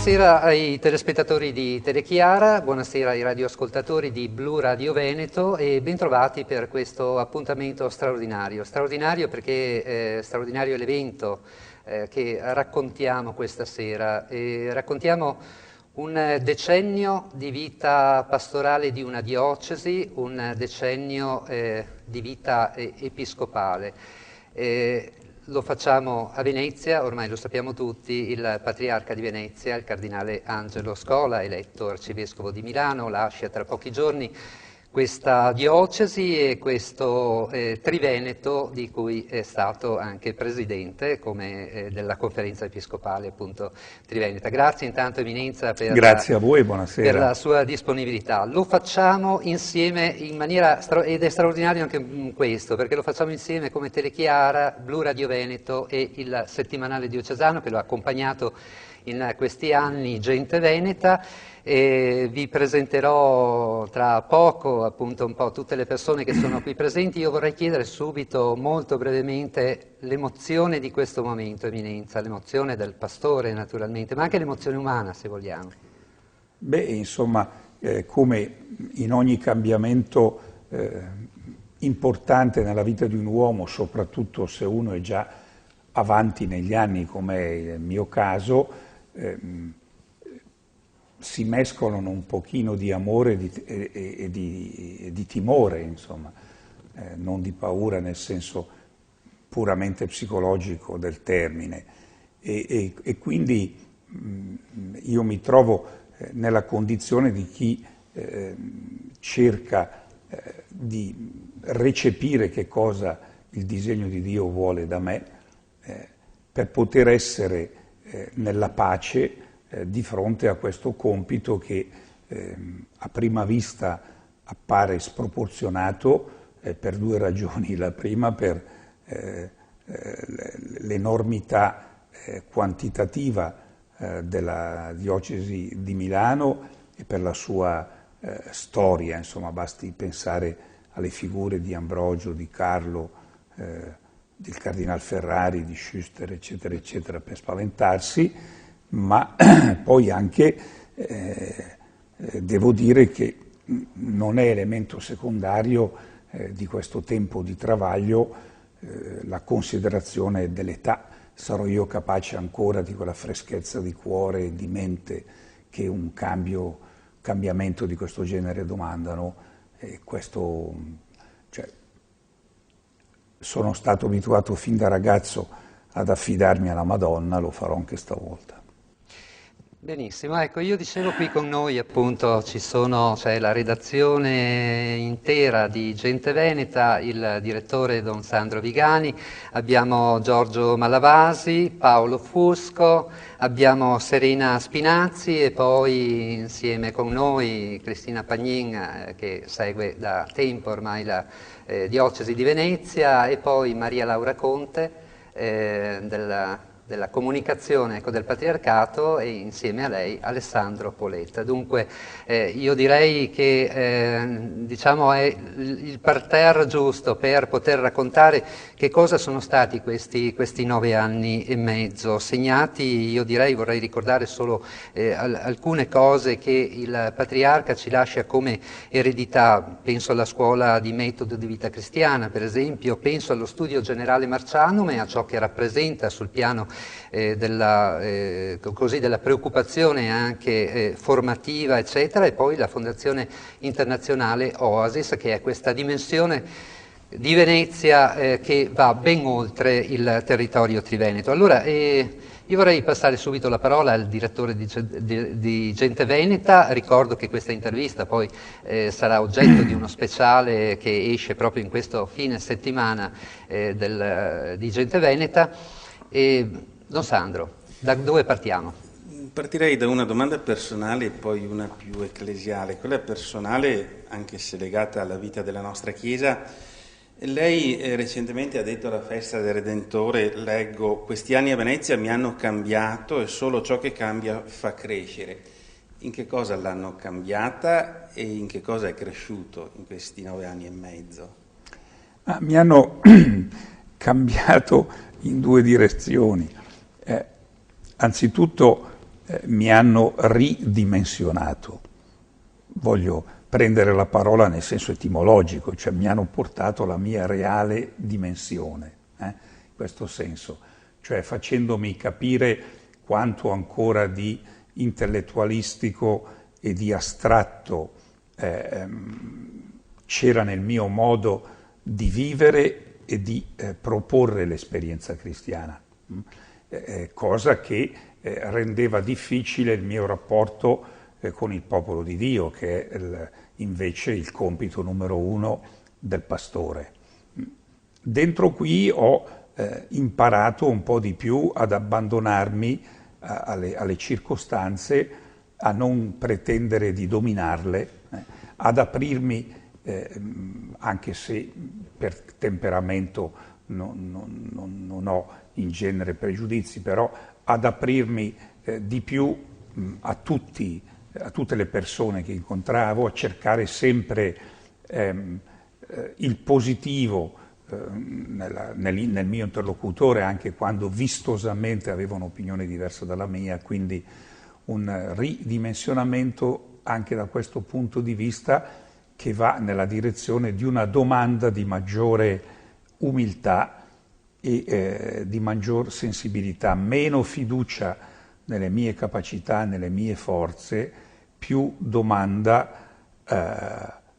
Buonasera ai telespettatori di Telechiara, buonasera ai radioascoltatori di Blu Radio Veneto e bentrovati per questo appuntamento straordinario. Straordinario perché straordinario l'evento che raccontiamo questa sera. Raccontiamo un decennio di vita pastorale di una diocesi, un decennio di vita episcopale. Lo facciamo a Venezia, ormai lo sappiamo tutti, il patriarca di Venezia, il cardinale Angelo Scola, eletto arcivescovo di Milano, lascia tra pochi giorni questa diocesi e questo Triveneto di cui è stato anche presidente come della conferenza episcopale appunto Triveneta. Grazie intanto Eminenza Grazie a voi, buonasera. Per la sua disponibilità. Lo facciamo insieme in maniera ed è straordinario anche questo perché lo facciamo insieme come Telechiara, Blu Radio Veneto e il settimanale diocesano che lo ha accompagnato in questi anni, Gente Veneta. E vi presenterò tra poco appunto un po' tutte le persone che sono qui presenti. Io vorrei chiedere subito, molto brevemente, l'emozione di questo momento, Eminenza, l'emozione del pastore naturalmente, ma anche l'emozione umana se vogliamo. Beh, insomma, come in ogni cambiamento importante nella vita di un uomo, soprattutto se uno è già avanti negli anni, come è il mio caso, si mescolano un pochino di amore e di timore, insomma, non di paura nel senso puramente psicologico del termine. E quindi io mi trovo nella condizione di chi cerca di recepire che cosa il disegno di Dio vuole da me per poter essere nella pace di fronte a questo compito che a prima vista appare sproporzionato per due ragioni. La prima per l'enormità quantitativa della diocesi di Milano e per la sua storia, insomma basti pensare alle figure di Ambrogio, di Carlo, del Cardinal Ferrari, di Schuster, eccetera, eccetera, per spaventarsi. Ma poi anche devo dire che non è elemento secondario di questo tempo di travaglio la considerazione dell'età. Sarò io capace ancora di quella freschezza di cuore e di mente che un cambiamento di questo genere domandano? Questo, cioè, sono stato abituato fin da ragazzo ad affidarmi alla Madonna, lo farò anche stavolta. Benissimo, ecco, io dicevo qui con noi appunto c'è la redazione intera di Gente Veneta, il direttore Don Sandro Vigani, abbiamo Giorgio Malavasi, Paolo Fusco, abbiamo Serena Spinazzi e poi insieme con noi Cristina Pagnin che segue da tempo ormai la diocesi di Venezia e poi Maria Laura Conte della comunicazione del patriarcato e insieme a lei Alessandro Poletta. Dunque io direi che diciamo è il parterre giusto per poter raccontare che cosa sono stati questi 9 anni e mezzo, segnati, io direi, vorrei ricordare solo alcune cose che il patriarca ci lascia come eredità. Penso alla scuola di metodo di vita cristiana, per esempio, penso allo studio generale Marcianum e a ciò che rappresenta sul piano della preoccupazione anche formativa, eccetera, e poi la Fondazione Internazionale Oasis, che è questa dimensione di Venezia che va ben oltre il territorio triveneto. Allora, io vorrei passare subito la parola al direttore di Gente Veneta. Ricordo che questa intervista poi sarà oggetto di uno speciale che esce proprio in questo fine settimana di Gente Veneta. Don Sandro, da dove partiamo? Partirei da una domanda personale e poi una più ecclesiale. Quella personale, anche se legata alla vita della nostra Chiesa. Lei recentemente ha detto alla festa del Redentore, leggo, questi anni a Venezia mi hanno cambiato e solo ciò che cambia fa crescere. In che cosa l'hanno cambiata e in che cosa è cresciuto in questi 9 anni e mezzo? Mi hanno cambiato in due direzioni. Anzitutto mi hanno ridimensionato. Voglio prendere la parola nel senso etimologico, cioè mi hanno portato alla mia reale dimensione, in questo senso, cioè facendomi capire quanto ancora di intellettualistico e di astratto c'era nel mio modo di vivere e di proporre l'esperienza cristiana, cosa che rendeva difficile il mio rapporto con il popolo di Dio, che è invece il compito numero uno del pastore. Dentro qui ho imparato un po' di più ad abbandonarmi alle circostanze, a non pretendere di dominarle, ad aprirmi, anche se per temperamento non ho in genere pregiudizi, però ad aprirmi di più a tutte le persone che incontravo, a cercare sempre il positivo nel mio interlocutore, anche quando vistosamente aveva un'opinione diversa dalla mia, quindi un ridimensionamento anche da questo punto di vista che va nella direzione di una domanda di maggiore umiltà e di maggior sensibilità, meno fiducia nelle mie capacità, nelle mie forze, più domanda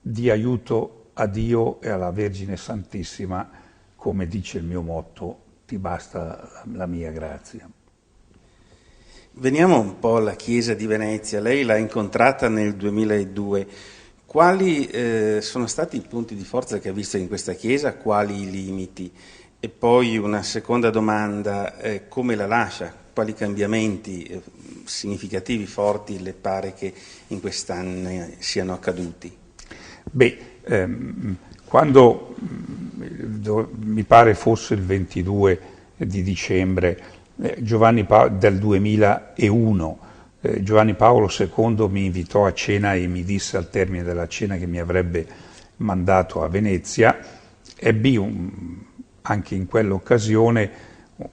di aiuto a Dio e alla Vergine Santissima, come dice il mio motto, ti basta la mia grazia. Veniamo un po' alla Chiesa di Venezia, lei l'ha incontrata nel 2002, quali sono stati i punti di forza che ha visto in questa Chiesa, quali i limiti? E poi una seconda domanda, come la lascia? Quali cambiamenti significativi, forti le pare che in quest'anno siano accaduti? Quando mi pare fosse il 22 di dicembre del 2001, Giovanni Paolo II mi invitò a cena e mi disse al termine della cena che mi avrebbe mandato a Venezia. Ebbi anche in quell'occasione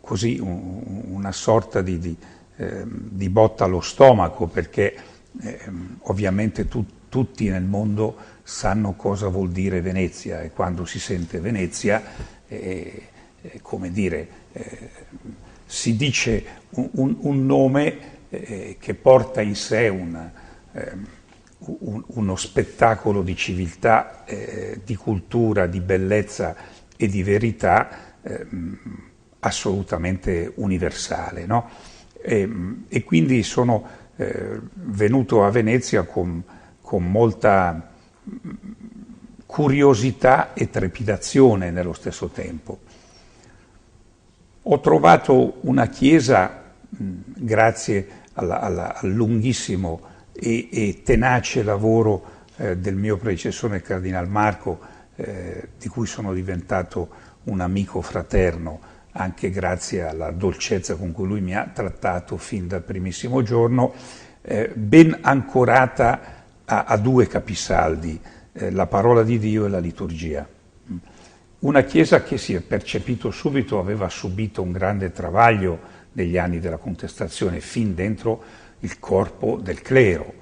così una sorta di botta allo stomaco, perché ovviamente tutti nel mondo sanno cosa vuol dire Venezia, e quando si sente Venezia, come dire, si dice un nome che porta in sé uno spettacolo di civiltà, di cultura, di bellezza e di verità assolutamente universale, no? E quindi sono venuto a Venezia con molta curiosità e trepidazione nello stesso tempo. Ho trovato una chiesa, grazie al lunghissimo e tenace lavoro del mio predecessore, il Cardinal Marco, di cui sono diventato un amico fraterno, anche grazie alla dolcezza con cui lui mi ha trattato fin dal primissimo giorno, ben ancorata a due capisaldi, la parola di Dio e la liturgia. Una Chiesa che si è percepito subito aveva subito un grande travaglio negli anni della contestazione, fin dentro il corpo del clero,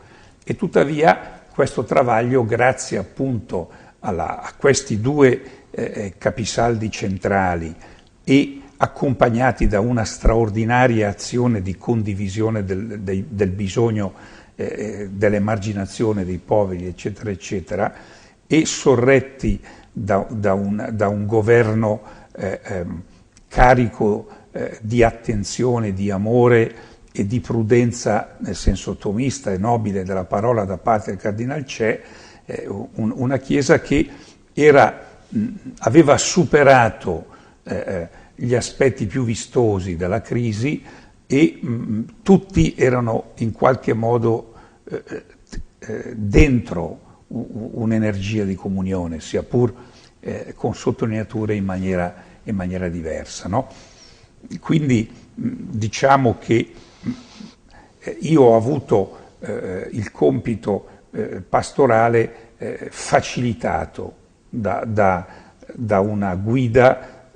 e tuttavia questo travaglio, grazie appunto a questi due capisaldi centrali e accompagnati da una straordinaria azione di condivisione del bisogno, dell'emarginazione dei poveri, eccetera, eccetera, e sorretti da un governo carico di attenzione, di amore e di prudenza, nel senso tomista e nobile della parola, da parte del Cardinal C'è, una Chiesa che aveva superato gli aspetti più vistosi della crisi e tutti erano in qualche modo dentro un'energia di comunione, sia pur con sottolineature in maniera diversa, no? Quindi diciamo che io ho avuto il compito pastorale facilitato da una guida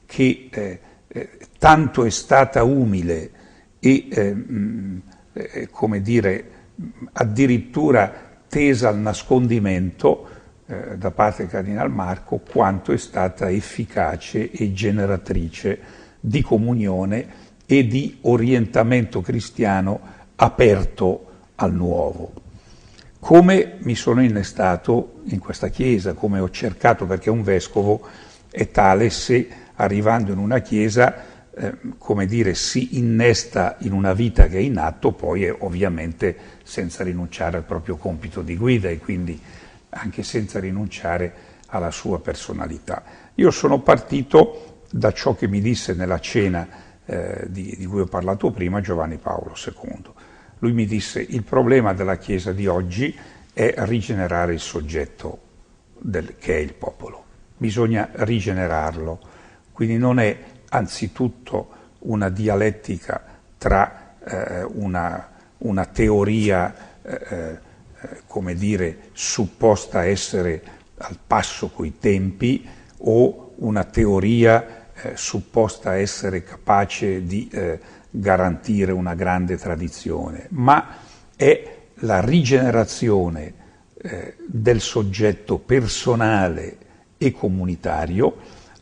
che tanto è stata umile e come dire, addirittura tesa al nascondimento da parte del Cardinal Marco, quanto è stata efficace e generatrice di comunione e di orientamento cristiano aperto al nuovo. Come mi sono innestato in questa chiesa, come ho cercato, perché un vescovo è tale se arrivando in una chiesa come dire, si innesta in una vita che è in atto, poi ovviamente senza rinunciare al proprio compito di guida e quindi anche senza rinunciare alla sua personalità. Io sono partito da ciò che mi disse nella cena di cui ho parlato prima Giovanni Paolo II. Lui mi disse: il problema della Chiesa di oggi è rigenerare il soggetto che è il popolo. Bisogna rigenerarlo. Quindi non è anzitutto una dialettica tra una teoria, come dire, supposta essere al passo coi tempi o una teoria supposta essere capace di garantire una grande tradizione, ma è la rigenerazione del soggetto personale e comunitario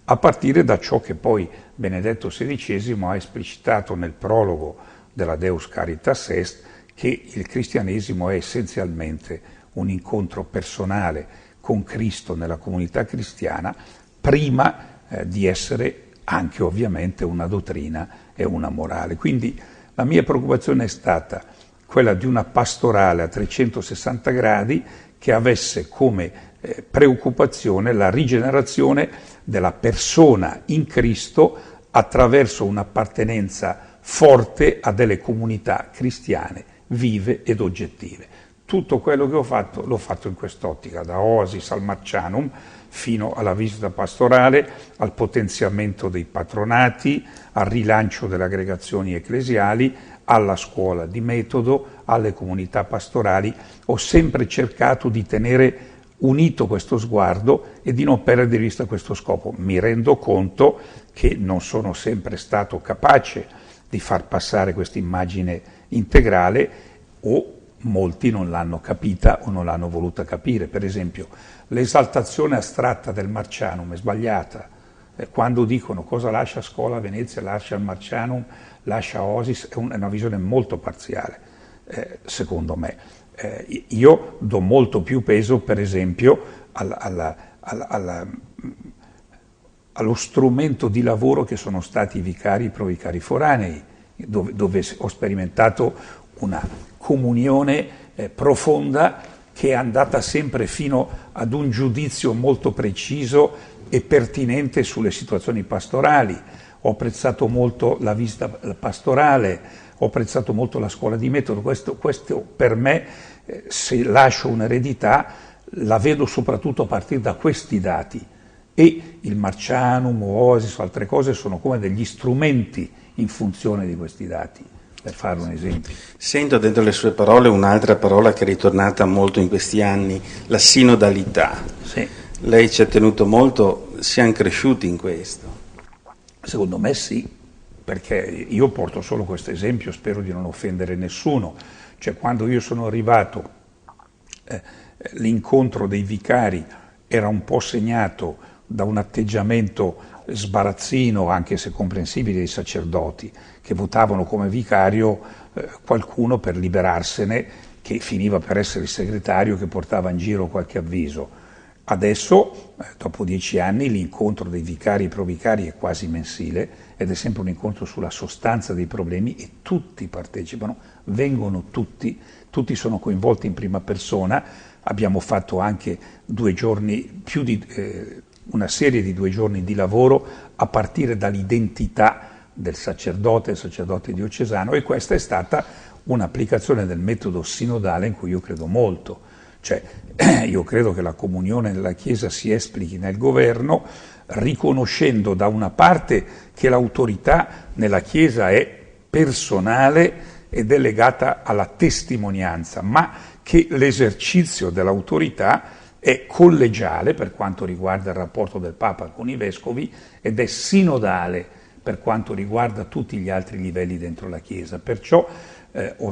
a partire da ciò che poi Benedetto XVI ha esplicitato nel prologo della Deus Caritas Est, che il cristianesimo è essenzialmente un incontro personale con Cristo nella comunità cristiana, prima di essere anche ovviamente una dottrina e una morale. Quindi la mia preoccupazione è stata quella di una pastorale a 360 gradi che avesse come preoccupazione la rigenerazione della persona in Cristo attraverso un'appartenenza forte a delle comunità cristiane vive ed oggettive. Tutto quello che ho fatto l'ho fatto in quest'ottica, da Oasis al Marcianum fino alla visita pastorale, al potenziamento dei patronati, al rilancio delle aggregazioni ecclesiali, alla scuola di metodo, alle comunità pastorali. Ho sempre cercato di tenere unito questo sguardo e di non perdere di vista questo scopo. Mi rendo conto che non sono sempre stato capace di far passare questa immagine integrale, o molti non l'hanno capita o non l'hanno voluta capire. Per esempio, l'esaltazione astratta del Marcianum è sbagliata. Quando dicono cosa lascia Scola Venezia, lascia il Marcianum, lascia Oasis, è una visione molto parziale, secondo me. Io do molto più peso, per esempio, allo strumento di lavoro che sono stati i vicari, i provicari foranei, dove ho sperimentato una comunione profonda che è andata sempre fino ad un giudizio molto preciso e pertinente sulle situazioni pastorali. Ho apprezzato molto la visita pastorale, ho apprezzato molto la scuola di metodo. Questo per me, se lascio un'eredità, la vedo soprattutto a partire da questi dati. E il Marcianum, Oasis o altre cose sono come degli strumenti in funzione di questi dati, per fare un esempio. Sento dentro le sue parole un'altra parola che è ritornata molto in questi anni, la sinodalità. Sì. Lei ci ha tenuto molto, siamo cresciuti in questo. Secondo me sì, perché io porto solo questo esempio, spero di non offendere nessuno. Cioè, quando io sono arrivato, l'incontro dei vicari era un po' segnato da un atteggiamento sbarazzino, anche se comprensibile, dei sacerdoti, che votavano come vicario qualcuno per liberarsene, che finiva per essere il segretario che portava in giro qualche avviso. Adesso, dopo 10 anni, l'incontro dei vicari e provicari è quasi mensile ed è sempre un incontro sulla sostanza dei problemi e tutti partecipano, vengono tutti sono coinvolti in prima persona. Abbiamo fatto anche 2 giorni, una serie di 2 giorni di lavoro a partire dall'identità del sacerdote diocesano, e questa è stata un'applicazione del metodo sinodale in cui io credo molto. Cioè, io credo che la comunione nella Chiesa si esplichi nel governo, riconoscendo da una parte che l'autorità nella Chiesa è personale ed è legata alla testimonianza, ma che l'esercizio dell'autorità è collegiale per quanto riguarda il rapporto del Papa con i vescovi ed è sinodale per quanto riguarda tutti gli altri livelli dentro la Chiesa. Perciò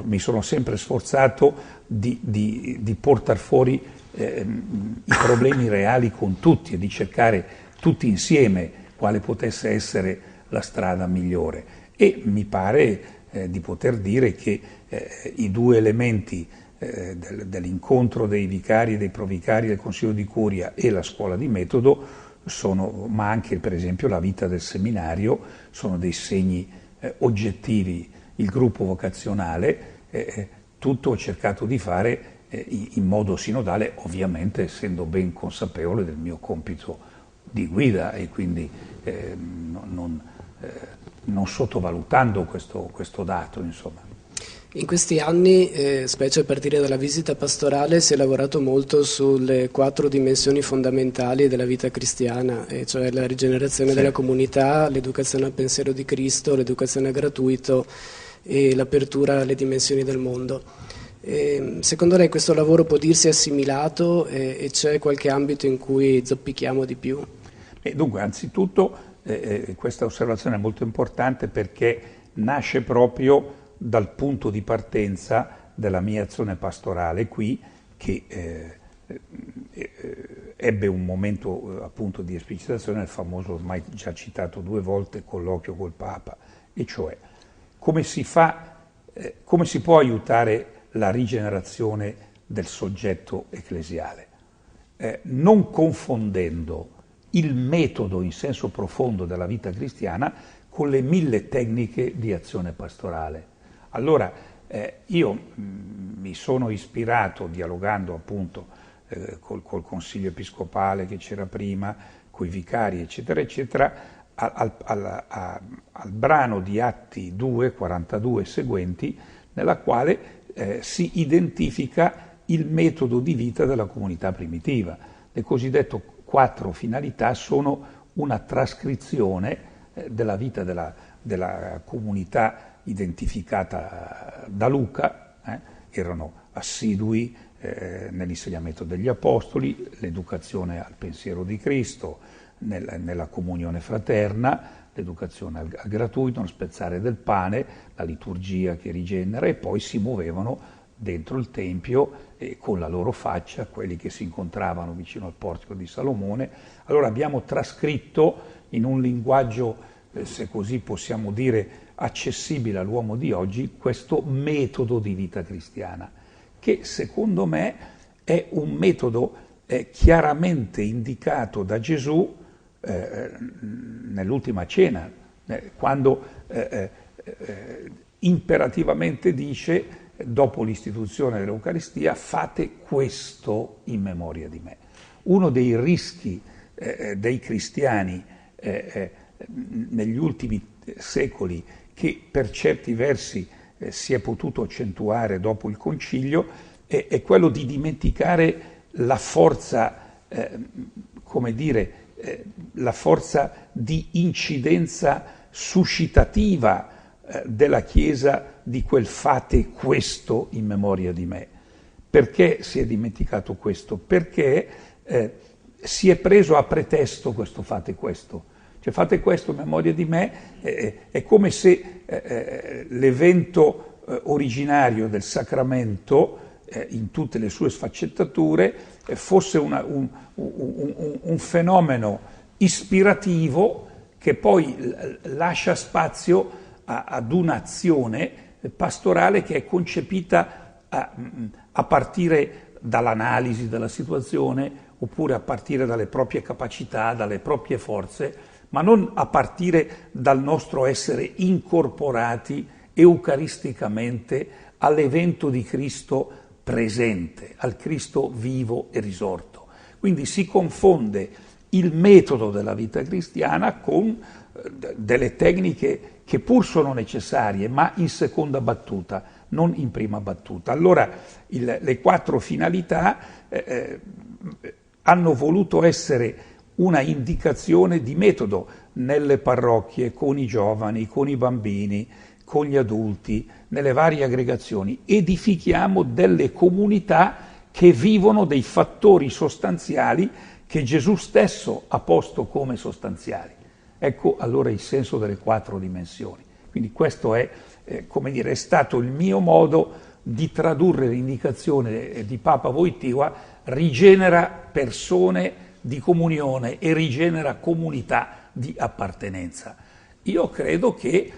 mi sono sempre sforzato di portare fuori i problemi reali con tutti e di cercare tutti insieme quale potesse essere la strada migliore. E mi pare di poter dire che i due elementi dell'incontro dei vicari e dei provicari del Consiglio di Curia e la scuola di metodo ma anche per esempio la vita del seminario, sono dei segni oggettivi. Il gruppo vocazionale, tutto ho cercato di fare in modo sinodale, ovviamente essendo ben consapevole del mio compito di guida e quindi non sottovalutando questo dato, insomma. In questi anni, specie a partire dalla visita pastorale, si è lavorato molto sulle 4 dimensioni fondamentali della vita cristiana, cioè la rigenerazione della comunità, l'educazione al pensiero di Cristo, l'educazione al gratuito e l'apertura alle dimensioni del mondo. Secondo lei questo lavoro può dirsi assimilato e c'è qualche ambito in cui zoppichiamo di più? Dunque, anzitutto questa osservazione è molto importante perché nasce proprio dal punto di partenza della mia azione pastorale qui, che ebbe un momento appunto di esplicitazione nel famoso, ormai già citato 2 volte, colloquio col Papa, e cioè come si può aiutare la rigenerazione del soggetto ecclesiale, non confondendo il metodo in senso profondo della vita cristiana con le 1000 tecniche di azione pastorale. Allora, io mi sono ispirato, dialogando appunto col Consiglio Episcopale che c'era prima, coi vicari, eccetera, eccetera, al brano di Atti 2, 42 e seguenti, nella quale si identifica il metodo di vita della comunità primitiva. Le cosiddette 4 finalità sono una trascrizione della vita della comunità identificata da Luca, erano assidui nell'insegnamento degli apostoli, l'educazione al pensiero di Cristo, nella comunione fraterna, l'educazione al gratuito, non spezzare del pane, la liturgia che rigenera, e poi si muovevano dentro il Tempio con la loro faccia, quelli che si incontravano vicino al portico di Salomone. Allora abbiamo trascritto in un linguaggio, se così possiamo dire, accessibile all'uomo di oggi, questo metodo di vita cristiana, che secondo me è un metodo chiaramente indicato da Gesù nell'ultima cena, quando imperativamente dice, dopo l'istituzione dell'Eucaristia: fate questo in memoria di me. Uno dei rischi dei cristiani negli ultimi secoli, che per certi versi si è potuto accentuare dopo il Concilio, è quello di dimenticare la forza, la forza di incidenza suscitativa della Chiesa di quel fate questo in memoria di me. Perché si è dimenticato questo? Perché si è preso a pretesto questo fate questo. Cioè fate questo in memoria di me, è come se l'evento originario del sacramento, in tutte le sue sfaccettature, fosse un fenomeno ispirativo che poi lascia spazio ad un'azione pastorale che è concepita a partire dall'analisi della situazione, oppure a partire dalle proprie capacità, dalle proprie forze, ma non a partire dal nostro essere incorporati eucaristicamente all'evento di Cristo presente, al Cristo vivo e risorto. Quindi si confonde il metodo della vita cristiana con delle tecniche che pur sono necessarie, ma in seconda battuta, non in prima battuta. Allora le 4 finalità hanno voluto essere una indicazione di metodo nelle parrocchie, con i giovani, con i bambini, con gli adulti, nelle varie aggregazioni. Edifichiamo delle comunità che vivono dei fattori sostanziali che Gesù stesso ha posto come sostanziali. Ecco allora il senso delle 4 dimensioni. Quindi questo è, come dire, è stato il mio modo di tradurre l'indicazione di Papa Wojtyła: rigenera persone di comunione e rigenera comunità di appartenenza. Io credo che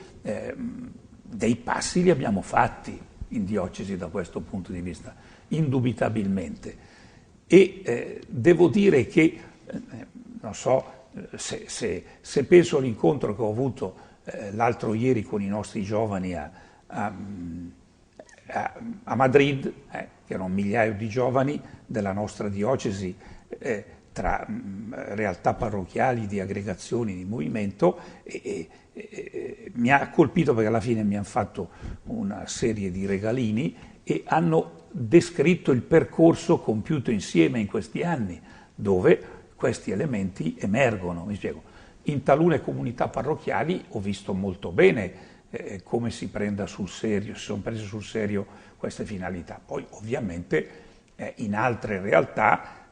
dei passi li abbiamo fatti in diocesi da questo punto di vista, indubitabilmente. E devo dire che, non so, se penso all'incontro che ho avuto l'altro ieri con i nostri giovani a Madrid, che erano migliaia di giovani della nostra diocesi, tra realtà parrocchiali, di aggregazioni, di movimento, mi ha colpito perché alla fine mi hanno fatto una serie di regalini e hanno descritto il percorso compiuto insieme in questi anni, dove questi elementi emergono. Mi spiego. In talune comunità parrocchiali ho visto molto bene come si sono prese sul serio queste finalità. Poi ovviamente in altre realtà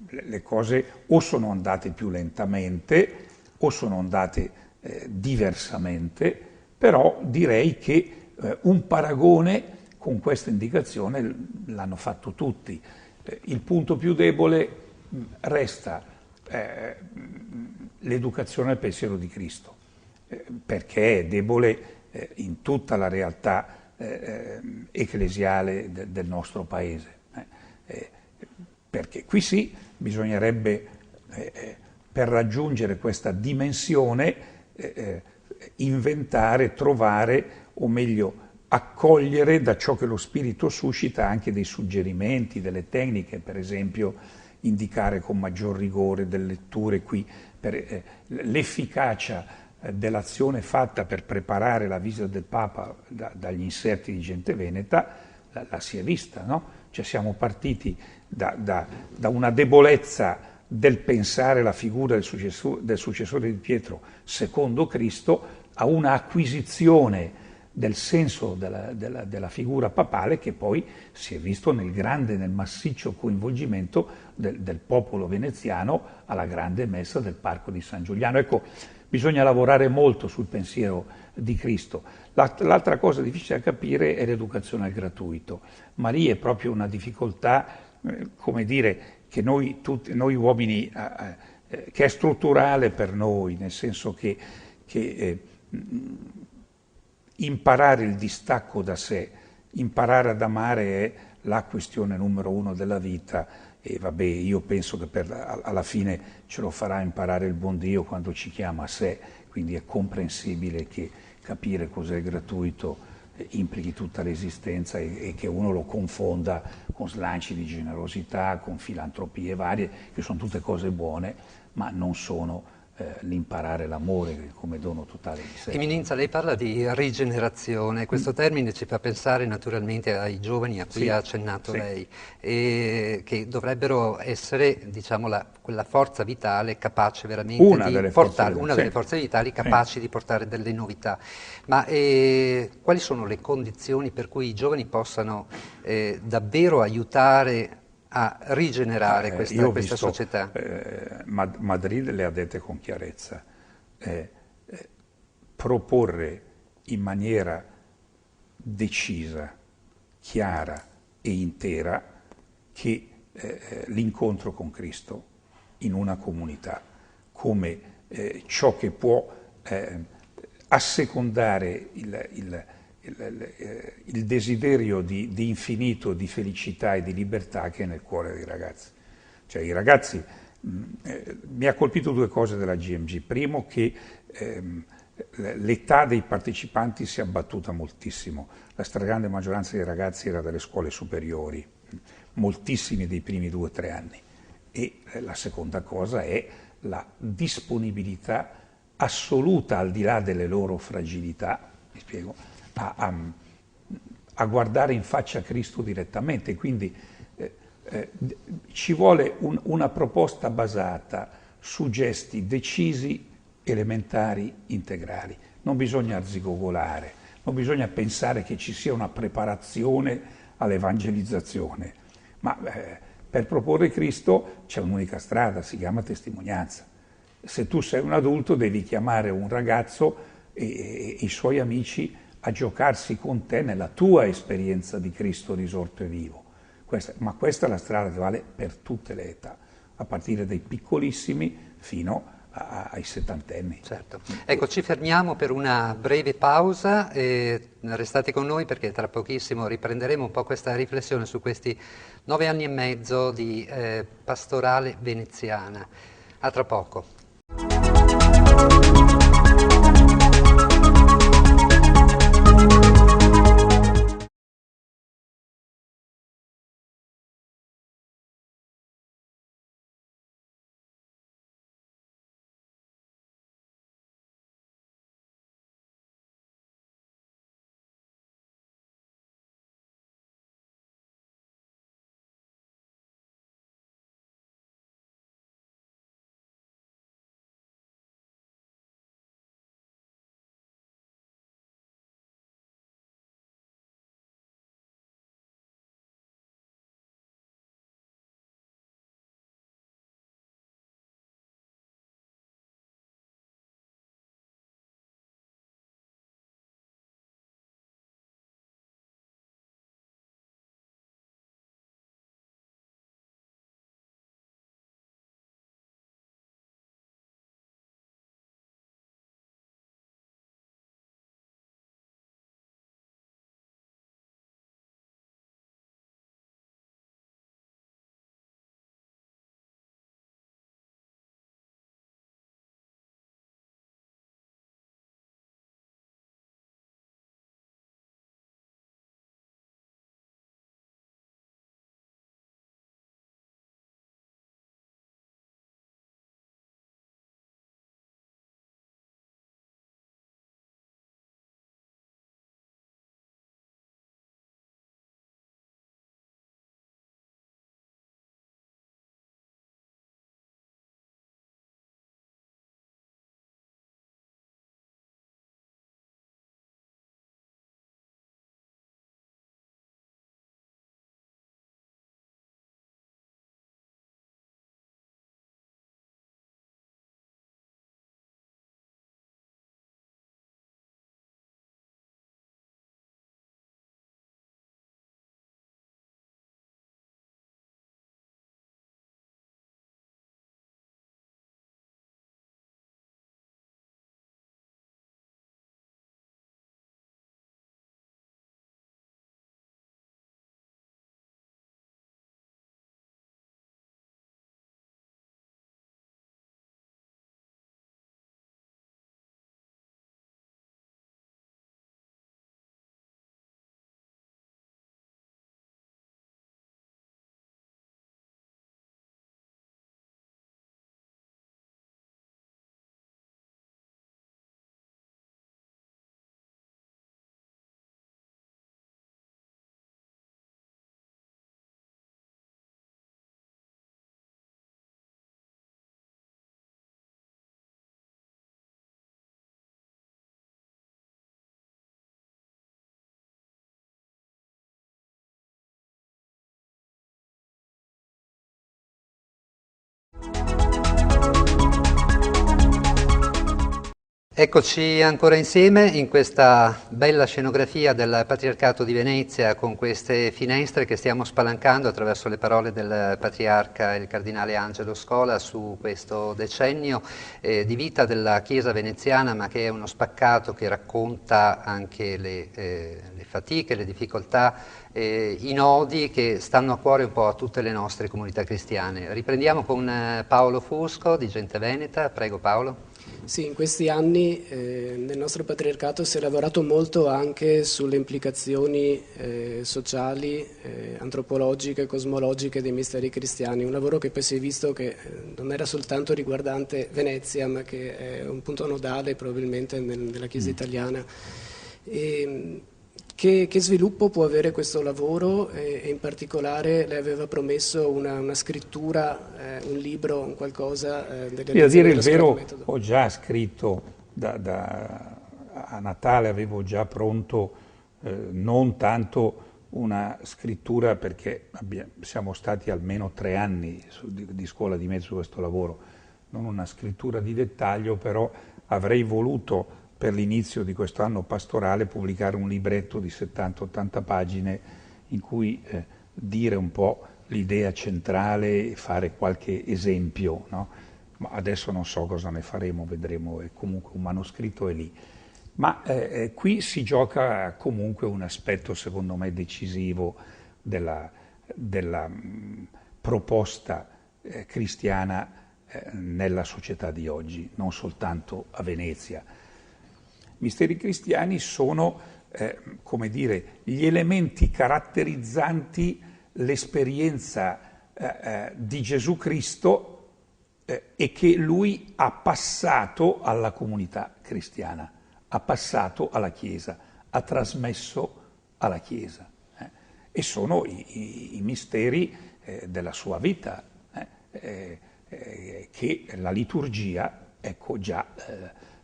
le cose o sono andate più lentamente o sono andate diversamente, però direi che un paragone con questa indicazione l'hanno fatto tutti. Il punto più debole resta l'educazione al pensiero di Cristo, perché è debole in tutta la realtà ecclesiale del nostro paese. Perché qui sì, bisognerebbe, per raggiungere questa dimensione, inventare, trovare, o meglio, accogliere da ciò che lo Spirito suscita anche dei suggerimenti, delle tecniche, per esempio indicare con maggior rigore delle letture qui, l'efficacia dell'azione fatta per preparare la visita del Papa dagli inserti di Gente Veneta, la si è vista, no? Cioè siamo partiti da una debolezza del pensare la figura del successore di Pietro secondo Cristo a una acquisizione del senso della figura papale che poi si è visto nel massiccio coinvolgimento del popolo veneziano alla grande messa del Parco di San Giuliano. Ecco, bisogna lavorare molto sul pensiero di Cristo. L'altra cosa difficile da capire è l'educazione al gratuito. Maria è proprio una difficoltà, come dire, che noi uomini, che è strutturale per noi, nel senso che imparare il distacco da sé, imparare ad amare è la questione numero 1 della vita. E vabbè, io penso che alla fine ce lo farà imparare il buon Dio quando ci chiama a sé, quindi è comprensibile che capire cos'è gratuito implichi tutta l'esistenza e che uno lo confonda con slanci di generosità, con filantropie varie, che sono tutte cose buone, ma non sono l'imparare l'amore come dono totale di sé. Eminenza, lei parla di rigenerazione, questo termine ci fa pensare naturalmente ai giovani a cui ha accennato lei, che dovrebbero essere, diciamo, quella forza vitale capace veramente di portare, una delle forze vitali capaci di portare delle novità. Ma quali sono le condizioni per cui i giovani possano davvero aiutare a rigenerare questa società? Madrid le ha dette con chiarezza. Proporre in maniera decisa, chiara e intera che l'incontro con Cristo in una comunità come ciò che può assecondare il desiderio di infinito, di felicità e di libertà che è nel cuore dei ragazzi. Cioè i ragazzi, mi ha colpito 2 cose della GMG. Primo, che l'età dei partecipanti si è abbattuta moltissimo. La stragrande maggioranza dei ragazzi era delle scuole superiori, moltissimi dei primi 2 o 3 anni. E la seconda cosa è la disponibilità assoluta, al di là delle loro fragilità, mi spiego, a guardare in faccia Cristo direttamente. Quindi ci vuole una proposta basata su gesti decisi, elementari, integrali. Non bisogna arzigogolare, non bisogna pensare che ci sia una preparazione all'evangelizzazione, ma per proporre Cristo c'è un'unica strada, si chiama testimonianza. Se tu sei un adulto devi chiamare un ragazzo e i suoi amici a giocarsi con te nella tua esperienza di Cristo risorto e vivo. Ma questa è la strada che vale per tutte le età, a partire dai piccolissimi fino ai settantenni. Certo. Ecco, ci fermiamo per una breve pausa e restate con noi perché tra pochissimo riprenderemo un po' questa riflessione su questi 9 anni e mezzo di pastorale veneziana. A tra poco. Eccoci ancora insieme in questa bella scenografia del Patriarcato di Venezia con queste finestre che stiamo spalancando attraverso le parole del Patriarca, il Cardinale Angelo Scola, su questo decennio di vita della Chiesa veneziana, ma che è uno spaccato che racconta anche le fatiche, le difficoltà, i nodi che stanno a cuore un po' a tutte le nostre comunità cristiane. Riprendiamo con Paolo Fusco di Gente Veneta. Prego Paolo. Sì, in questi anni nel nostro patriarcato si è lavorato molto anche sulle implicazioni sociali, antropologiche, cosmologiche dei misteri cristiani, un lavoro che poi si è visto che non era soltanto riguardante Venezia, ma che è un punto nodale probabilmente nella Chiesa italiana. Che sviluppo può avere questo lavoro e in particolare lei aveva promesso una scrittura, un libro, un qualcosa a dire il vero ho già scritto, a Natale avevo già pronto non tanto una scrittura perché siamo stati almeno 3 anni di scuola di mezzo su questo lavoro, non una scrittura di dettaglio, però avrei voluto per l'inizio di questo anno pastorale pubblicare un libretto di 70-80 pagine in cui dire un po' l'idea centrale e fare qualche esempio, no? Ma adesso non so cosa ne faremo, vedremo, comunque un manoscritto è lì. Ma qui si gioca comunque un aspetto secondo me decisivo della proposta cristiana nella società di oggi, non soltanto a Venezia. I misteri cristiani sono, come dire, gli elementi caratterizzanti l'esperienza di Gesù Cristo e che lui ha passato alla comunità cristiana, ha passato alla Chiesa, ha trasmesso alla Chiesa. E sono i misteri della sua vita, che la liturgia, ecco già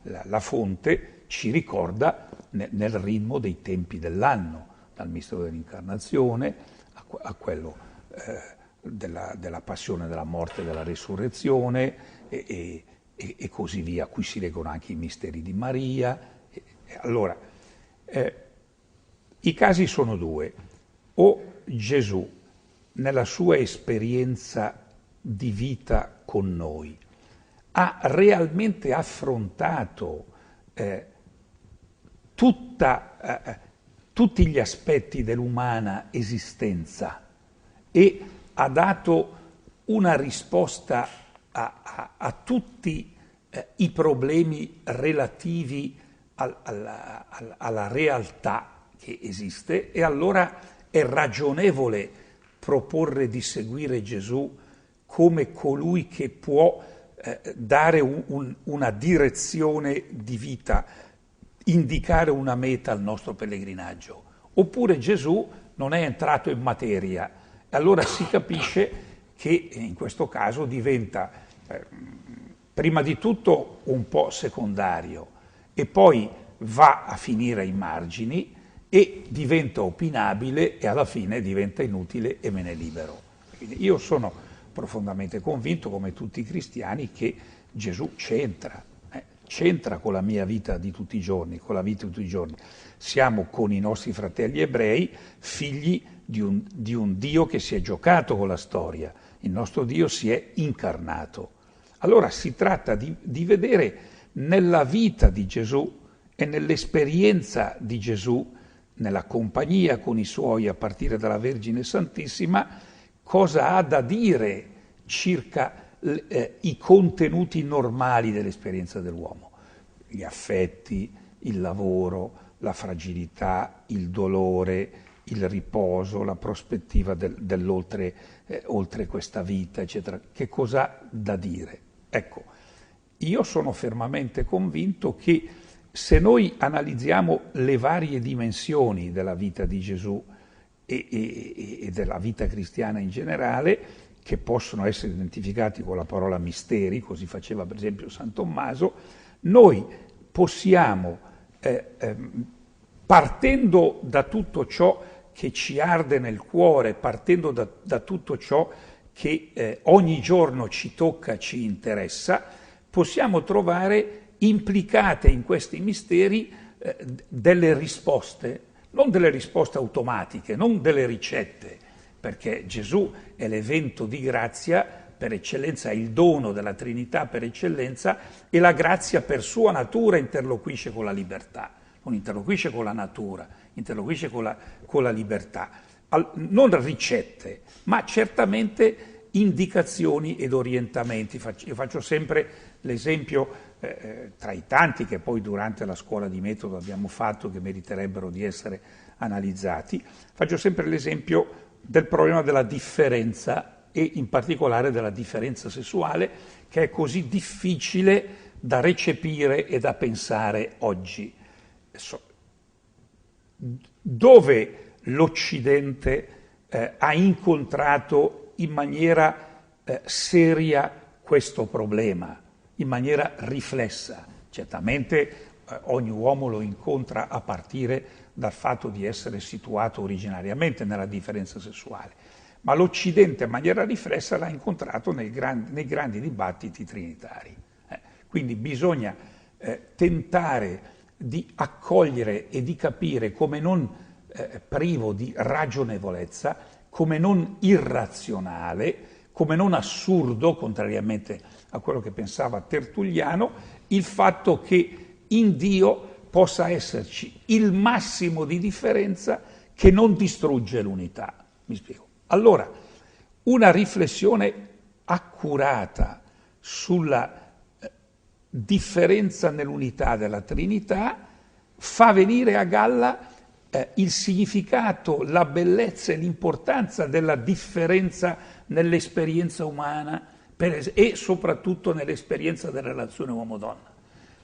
la fonte ci ricorda nel ritmo dei tempi dell'anno, dal mistero dell'incarnazione a quello della passione, della morte, della resurrezione e così via. Qui si leggono anche i misteri di Maria. Allora, i casi sono due: o Gesù nella sua esperienza di vita con noi ha realmente affrontato tutti gli aspetti dell'umana esistenza e ha dato una risposta a tutti i problemi relativi alla realtà che esiste, e allora è ragionevole proporre di seguire Gesù come colui che può dare una direzione di vita, indicare una meta al nostro pellegrinaggio. Oppure Gesù non è entrato in materia, e allora si capisce che in questo caso diventa prima di tutto un po' secondario e poi va a finire ai margini e diventa opinabile e alla fine diventa inutile e me ne libero. Quindi io sono profondamente convinto, come tutti i cristiani, che Gesù c'entra con la mia vita di tutti i giorni, con la vita di tutti i giorni. Siamo con i nostri fratelli ebrei figli di un Dio che si è giocato con la storia. Il nostro Dio si è incarnato. Allora si tratta di vedere nella vita di Gesù e nell'esperienza di Gesù, nella compagnia con i suoi a partire dalla Vergine Santissima, cosa ha da dire circa i contenuti normali dell'esperienza dell'uomo. Gli affetti, il lavoro, la fragilità, il dolore, il riposo, la prospettiva dell'oltre oltre questa vita, eccetera. Che cosa ha da dire? Ecco, io sono fermamente convinto che se noi analizziamo le varie dimensioni della vita di Gesù e della vita cristiana in generale, che possono essere identificati con la parola misteri, così faceva per esempio San Tommaso, noi possiamo, partendo da tutto ciò che ci arde nel cuore, partendo da tutto ciò che ogni giorno ci tocca, ci interessa, possiamo trovare implicate in questi misteri delle risposte, non delle risposte automatiche, non delle ricette, perché Gesù è l'evento di grazia per eccellenza, è il dono della Trinità per eccellenza, e la grazia per sua natura interloquisce con la libertà, non interloquisce con la natura, interloquisce con la libertà. Non ricette, ma certamente indicazioni ed orientamenti. Io faccio sempre l'esempio, tra i tanti che poi durante la scuola di metodo abbiamo fatto, che meriterebbero di essere analizzati, faccio sempre l'esempio del problema della differenza e in particolare della differenza sessuale, che è così difficile da recepire e da pensare oggi. Dove l'Occidente ha incontrato in maniera seria questo problema, in maniera riflessa. Certamente ogni uomo lo incontra a partire dal fatto di essere situato originariamente nella differenza sessuale, ma l'Occidente in maniera riflessa l'ha incontrato nei grandi dibattiti trinitari. Quindi bisogna tentare di accogliere e di capire come non privo di ragionevolezza, come non irrazionale, come non assurdo, contrariamente a quello che pensava Tertulliano, il fatto che in Dio possa esserci il massimo di differenza che non distrugge l'unità. Mi spiego. Allora, una riflessione accurata sulla differenza nell'unità della Trinità fa venire a galla il significato, la bellezza e l'importanza della differenza nell'esperienza umana e soprattutto nell'esperienza della relazione uomo-donna.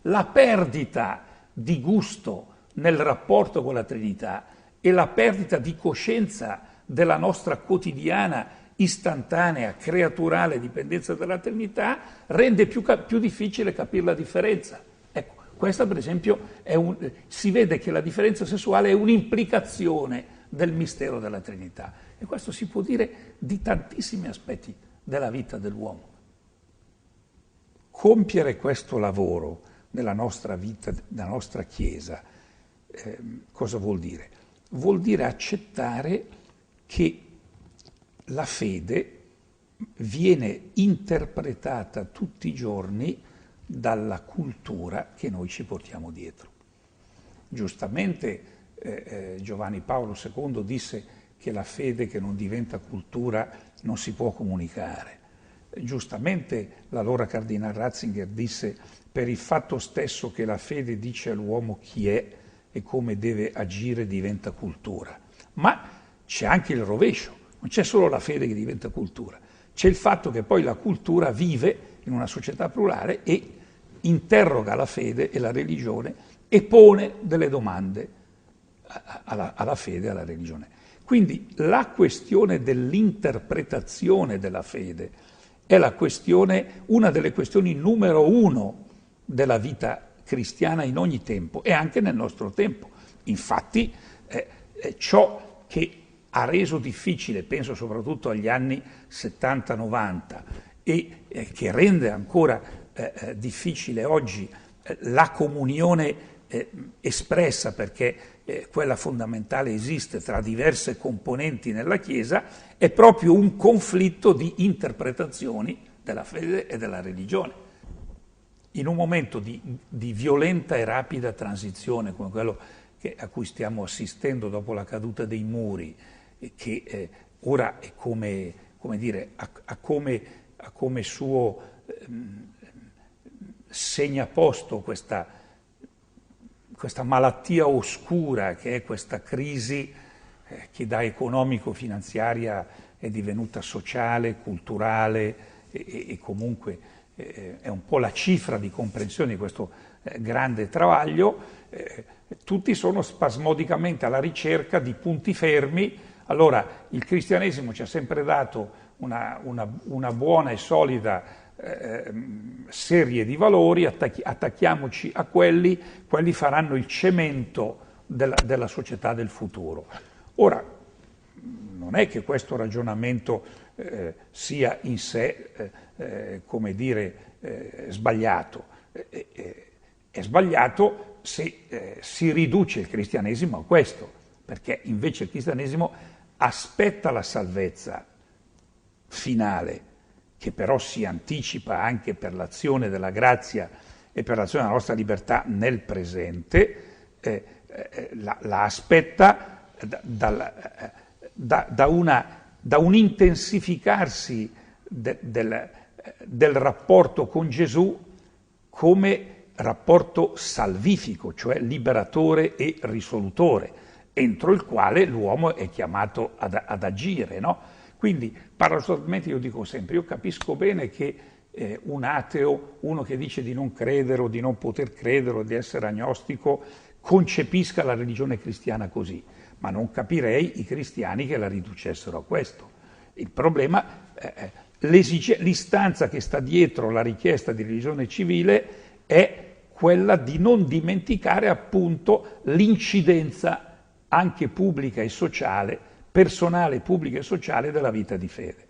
La perdita di gusto nel rapporto con la Trinità e la perdita di coscienza della nostra quotidiana, istantanea, creaturale dipendenza dalla Trinità rende più difficile capire la differenza. Ecco, questa per esempio si vede che la differenza sessuale è un'implicazione del mistero della Trinità, e questo si può dire di tantissimi aspetti della vita dell'uomo. Compiere questo lavoro nella nostra vita, nella nostra Chiesa, cosa vuol dire? Vuol dire accettare che la fede viene interpretata tutti i giorni dalla cultura che noi ci portiamo dietro. Giustamente Giovanni Paolo II disse che la fede che non diventa cultura non si può comunicare. Giustamente l'allora Cardinal Ratzinger disse: per il fatto stesso che la fede dice all'uomo chi è e come deve agire diventa cultura. Ma c'è anche il rovescio. Non c'è solo la fede che diventa cultura, c'è il fatto che poi la cultura vive in una società plurale e interroga la fede e la religione e pone delle domande alla fede e alla religione. Quindi la questione dell'interpretazione della fede è una delle questioni numero uno della vita cristiana in ogni tempo e anche nel nostro tempo. Infatti ciò che ha reso difficile, penso soprattutto agli anni 70-90, e che rende ancora difficile oggi la comunione espressa, perché quella fondamentale esiste tra diverse componenti nella Chiesa, è proprio un conflitto di interpretazioni della fede e della religione. In un momento di violenta e rapida transizione come quello a cui stiamo assistendo dopo la caduta dei muri, che ora è ha come suo segnaposto questa malattia oscura che è questa crisi che da economico-finanziaria è divenuta sociale, culturale e comunque è un po' la cifra di comprensione di questo grande travaglio. Tutti sono spasmodicamente alla ricerca di punti fermi. Allora, il cristianesimo ci ha sempre dato una buona e solida serie di valori, attacchiamoci a quelli faranno il cemento della società del futuro. Ora, non è che questo ragionamento sia in sé, sbagliato. È sbagliato se si riduce il cristianesimo a questo, perché invece il cristianesimo aspetta la salvezza finale, che però si anticipa anche per l'azione della grazia e per l'azione della nostra libertà nel presente, la aspetta da un intensificarsi del rapporto con Gesù come rapporto salvifico, cioè liberatore e risolutore, entro il quale l'uomo è chiamato ad agire, no? Quindi, paradossalmente, io dico sempre, io capisco bene che un ateo, uno che dice di non credere o di non poter credere o di essere agnostico, concepisca la religione cristiana così, ma non capirei i cristiani che la riducessero a questo. Il problema, l'istanza che sta dietro la richiesta di religione civile è quella di non dimenticare appunto l'incidenza anche pubblica e sociale personale, pubblica e sociale della vita di fede.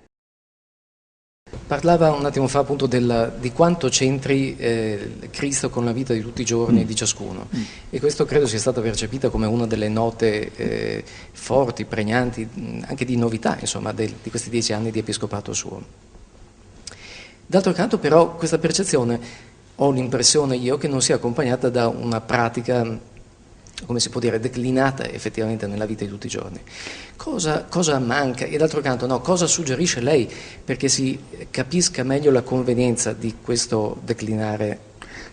Parlava un attimo fa appunto di quanto c'entri Cristo con la vita di tutti i giorni di ciascuno, e questo credo sia stata percepita come una delle note forti, pregnanti, anche di novità, insomma, di questi 10 anni di episcopato suo. D'altro canto però questa percezione, ho l'impressione io, che non sia accompagnata da una pratica, come si può dire, declinata effettivamente nella vita di tutti i giorni. Cosa manca? E d'altro canto, no, cosa suggerisce lei perché si capisca meglio la convenienza di questo declinare?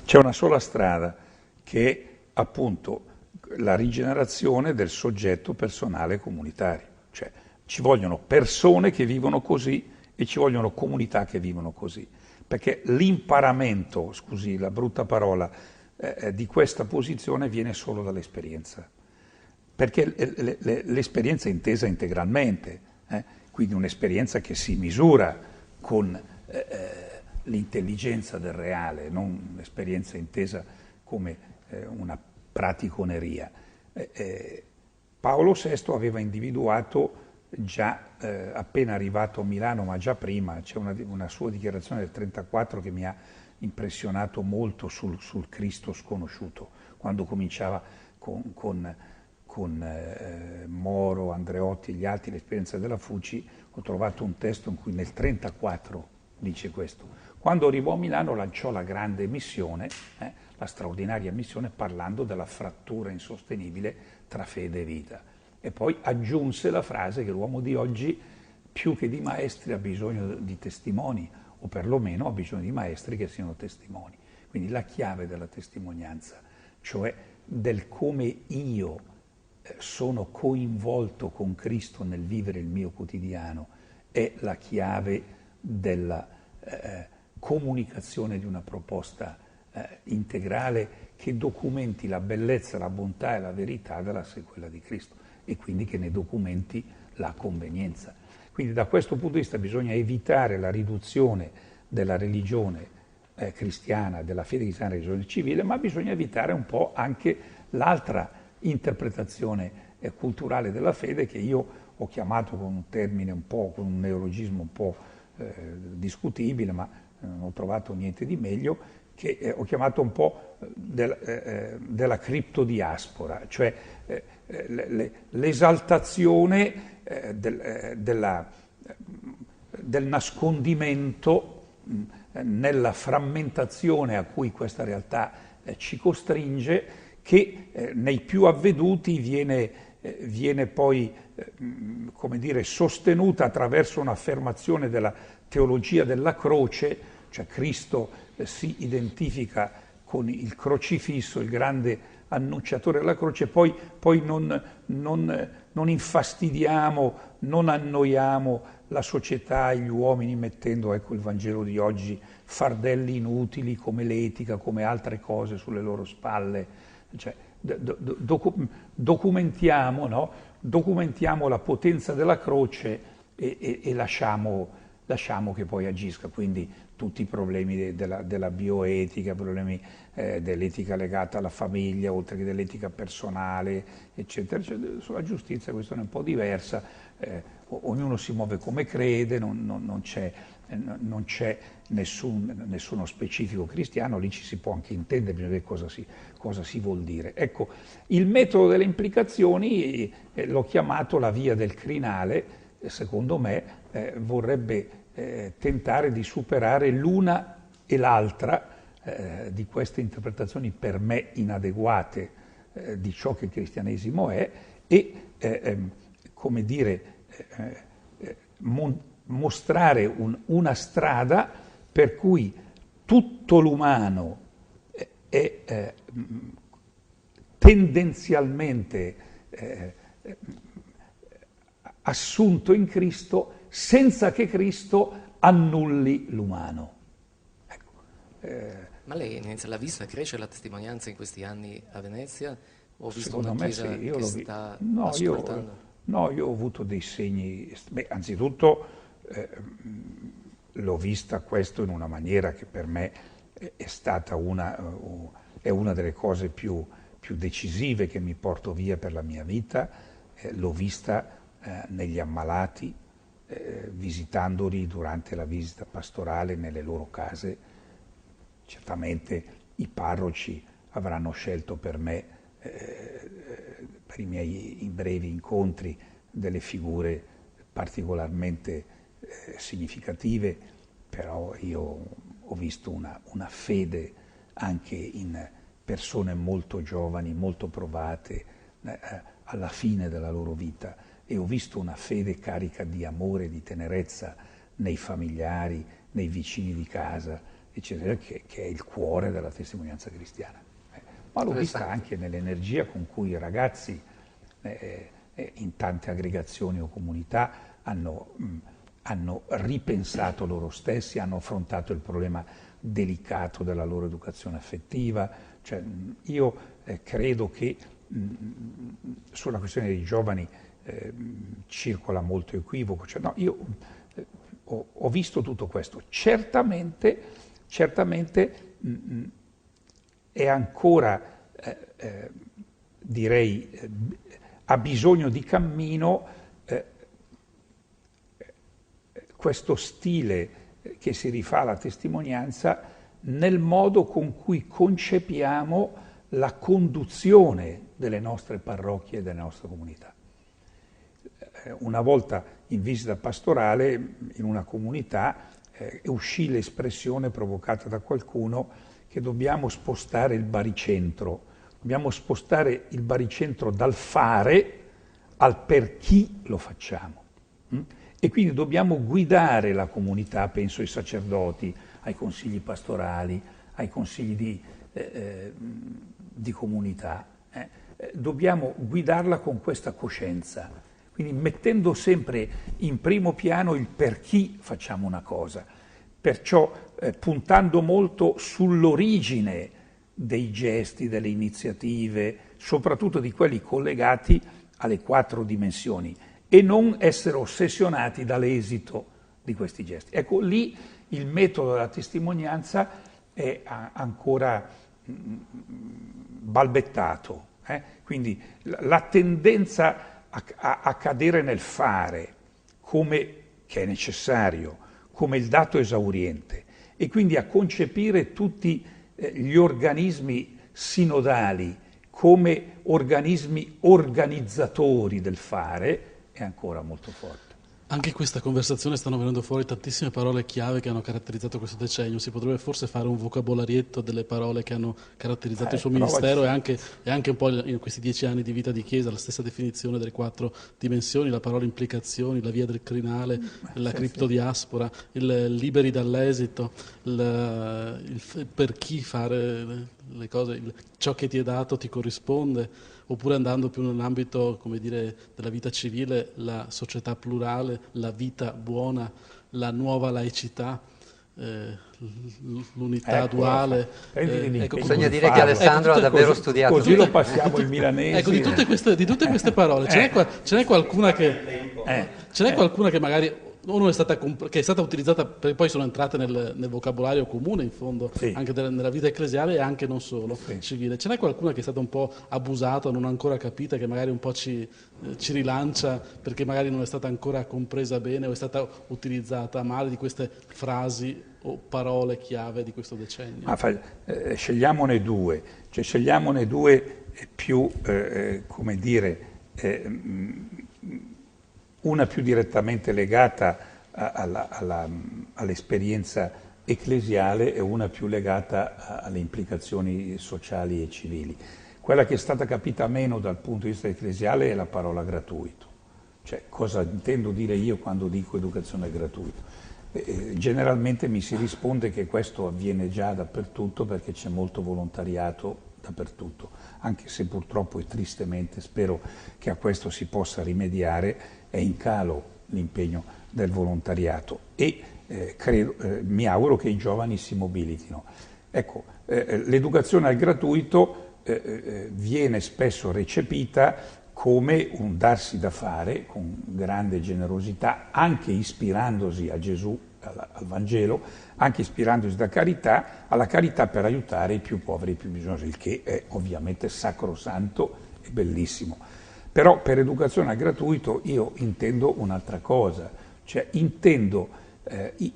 C'è una sola strada, che è appunto la rigenerazione del soggetto personale comunitario. Cioè ci vogliono persone che vivono così e ci vogliono comunità che vivono così. Perché l'imparamento, scusi la brutta parola, di questa posizione viene solo dall'esperienza. Perché l'esperienza è intesa integralmente, quindi un'esperienza che si misura con l'intelligenza del reale, non un'esperienza intesa come una praticoneria. Paolo VI aveva individuato già appena arrivato a Milano, ma già prima, c'è una sua dichiarazione del 1934 che mi ha impressionato molto sul Cristo sconosciuto, quando cominciava con Moro, Andreotti e gli altri, l'esperienza della Fuci. Ho trovato un testo in cui nel 1934 dice questo. Quando arrivò a Milano lanciò la grande missione, la straordinaria missione, parlando della frattura insostenibile tra fede e vita. E poi aggiunse la frase che l'uomo di oggi, più che di maestri, ha bisogno di testimoni, o perlomeno ha bisogno di maestri che siano testimoni. Quindi la chiave della testimonianza, cioè del come io sono coinvolto con Cristo nel vivere il mio quotidiano, è la chiave della comunicazione di una proposta integrale che documenti la bellezza, la bontà e la verità della sequela di Cristo, e quindi che ne documenti la convenienza. Quindi da questo punto di vista bisogna evitare la riduzione della religione cristiana, della fede cristiana alla religione civile, ma bisogna evitare un po' anche l'altra interpretazione culturale della fede, che io ho chiamato con un termine un po', con un neologismo un po' discutibile, ma non ho trovato niente di meglio, che ho chiamato un po' della criptodiaspora, cioè l'esaltazione del nascondimento nella frammentazione a cui questa realtà ci costringe, che nei più avveduti viene poi come dire, sostenuta attraverso un'affermazione della teologia della croce, cioè Cristo si identifica con il crocifisso, il grande annunciatore della croce, poi non infastidiamo, non annoiamo la società e gli uomini mettendo, ecco il Vangelo di oggi, fardelli inutili come l'etica, come altre cose sulle loro spalle. Cioè, documentiamo, no? Documentiamo la potenza della croce e lasciamo che poi agisca. Quindi tutti i problemi della bioetica, problemi dell'etica legata alla famiglia, oltre che dell'etica personale, eccetera. Sulla giustizia questione è un po' diversa, ognuno si muove come crede, non c'è nessuno specifico cristiano, lì ci si può anche intendere, bisogna vedere cosa si vuol dire. Ecco, il metodo delle implicazioni l'ho chiamato la via del crinale, secondo me vorrebbe tentare di superare l'una e l'altra di queste interpretazioni per me inadeguate di ciò che il cristianesimo è, e come dire, mostrare una strada per cui tutto l'umano è tendenzialmente assunto in Cristo, senza che Cristo annulli l'umano. Ecco. Ma lei l'ha vista crescere la testimonianza in questi anni a Venezia? Ho visto Secondo una me chiesa sì, che sta ascoltando? Io ho avuto dei segni. Anzitutto l'ho vista questo in una maniera che per me è stata è una delle cose più decisive che mi porto via per la mia vita. L'ho vista negli ammalati, visitandoli durante la visita pastorale nelle loro case. Certamente i parroci avranno scelto per me, per i miei brevi incontri, delle figure particolarmente significative, però io ho visto una fede anche in persone molto giovani, molto provate alla fine della loro vita, e ho visto una fede carica di amore, di tenerezza nei familiari, nei vicini di casa, eccetera, che è il cuore della testimonianza cristiana. Ma l'ho vista anche nell'energia con cui i ragazzi in tante aggregazioni o comunità hanno ripensato loro stessi, hanno affrontato il problema delicato della loro educazione affettiva. Cioè, io credo che sulla questione dei giovani circola molto equivoco. Cioè, no, io ho visto tutto questo. Certamente è ancora, direi, ha bisogno di cammino questo stile che si rifà alla testimonianza nel modo con cui concepiamo la conduzione delle nostre parrocchie e delle nostre comunità. Una volta in visita pastorale in una comunità uscì l'espressione provocata da qualcuno che dobbiamo spostare il baricentro, dal fare al per chi lo facciamo. E quindi dobbiamo guidare la comunità, penso ai sacerdoti, ai consigli pastorali, ai consigli di comunità. Dobbiamo guidarla con questa coscienza, quindi mettendo sempre in primo piano il per chi facciamo una cosa, perciò puntando molto sull'origine dei gesti, delle iniziative, soprattutto di quelli collegati alle 4 dimensioni, e non essere ossessionati dall'esito di questi gesti. Ecco, lì il metodo della testimonianza è ancora balbettato, quindi la tendenza a cadere nel fare, che è necessario, come il dato esauriente, e quindi a concepire tutti gli organismi sinodali come organismi organizzatori del fare, è ancora molto forte. Anche in questa conversazione stanno venendo fuori tantissime parole chiave che hanno caratterizzato questo decennio. Si potrebbe forse fare un vocabolarietto delle parole che hanno caratterizzato il suo ministero e anche un po' in questi 10 anni di vita di Chiesa, la stessa definizione delle 4 dimensioni, la parola implicazioni, la via del crinale, la criptodiaspora, il liberi dall'esito, il per chi fare le cose, ciò che ti è dato ti corrisponde. Oppure andando più nell'ambito, come dire, della vita civile, la società plurale, la vita buona, la nuova laicità, l'unità duale. Bisogna dire che Alessandro ha davvero studiato. Così lo passiamo il milanese. Ecco, di tutte queste parole, ce n'è qualcuna che magari che è stata utilizzata, perché poi sono entrate nel vocabolario comune in fondo, anche nella vita ecclesiale e anche non solo civile. Ce n'è qualcuna che è stata un po' abusata, non ancora capita, che magari un po' ci rilancia perché magari non è stata ancora compresa bene o è stata utilizzata male, di queste frasi o parole chiave di questo decennio? Scegliamone due, più, come dire, una più direttamente legata all'esperienza ecclesiale e una più legata alle implicazioni sociali e civili. Quella che è stata capita meno dal punto di vista ecclesiale è la parola gratuito. Cioè, cosa intendo dire io quando dico educazione gratuita? Generalmente mi si risponde che questo avviene già dappertutto perché c'è molto volontariato dappertutto, anche se purtroppo e tristemente spero che a questo si possa rimediare. È in calo l'impegno del volontariato e mi auguro che i giovani si mobilitino. Ecco, l'educazione al gratuito viene spesso recepita come un darsi da fare con grande generosità, anche ispirandosi a Gesù, al Vangelo, anche ispirandosi alla carità per aiutare i più poveri e i più bisognosi, il che è ovviamente sacrosanto e bellissimo. Però per educazione al gratuito io intendo un'altra cosa, cioè intendo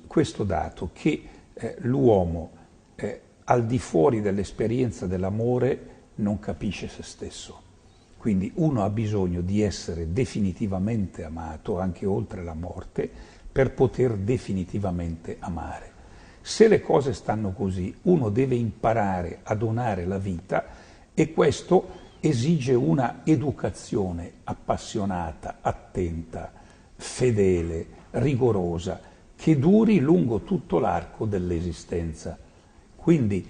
questo dato che l'uomo al di fuori dell'esperienza dell'amore non capisce se stesso. Quindi uno ha bisogno di essere definitivamente amato, anche oltre la morte, per poter definitivamente amare. Se le cose stanno così, uno deve imparare a donare la vita e questo esige una educazione appassionata, attenta, fedele, rigorosa, che duri lungo tutto l'arco dell'esistenza. Quindi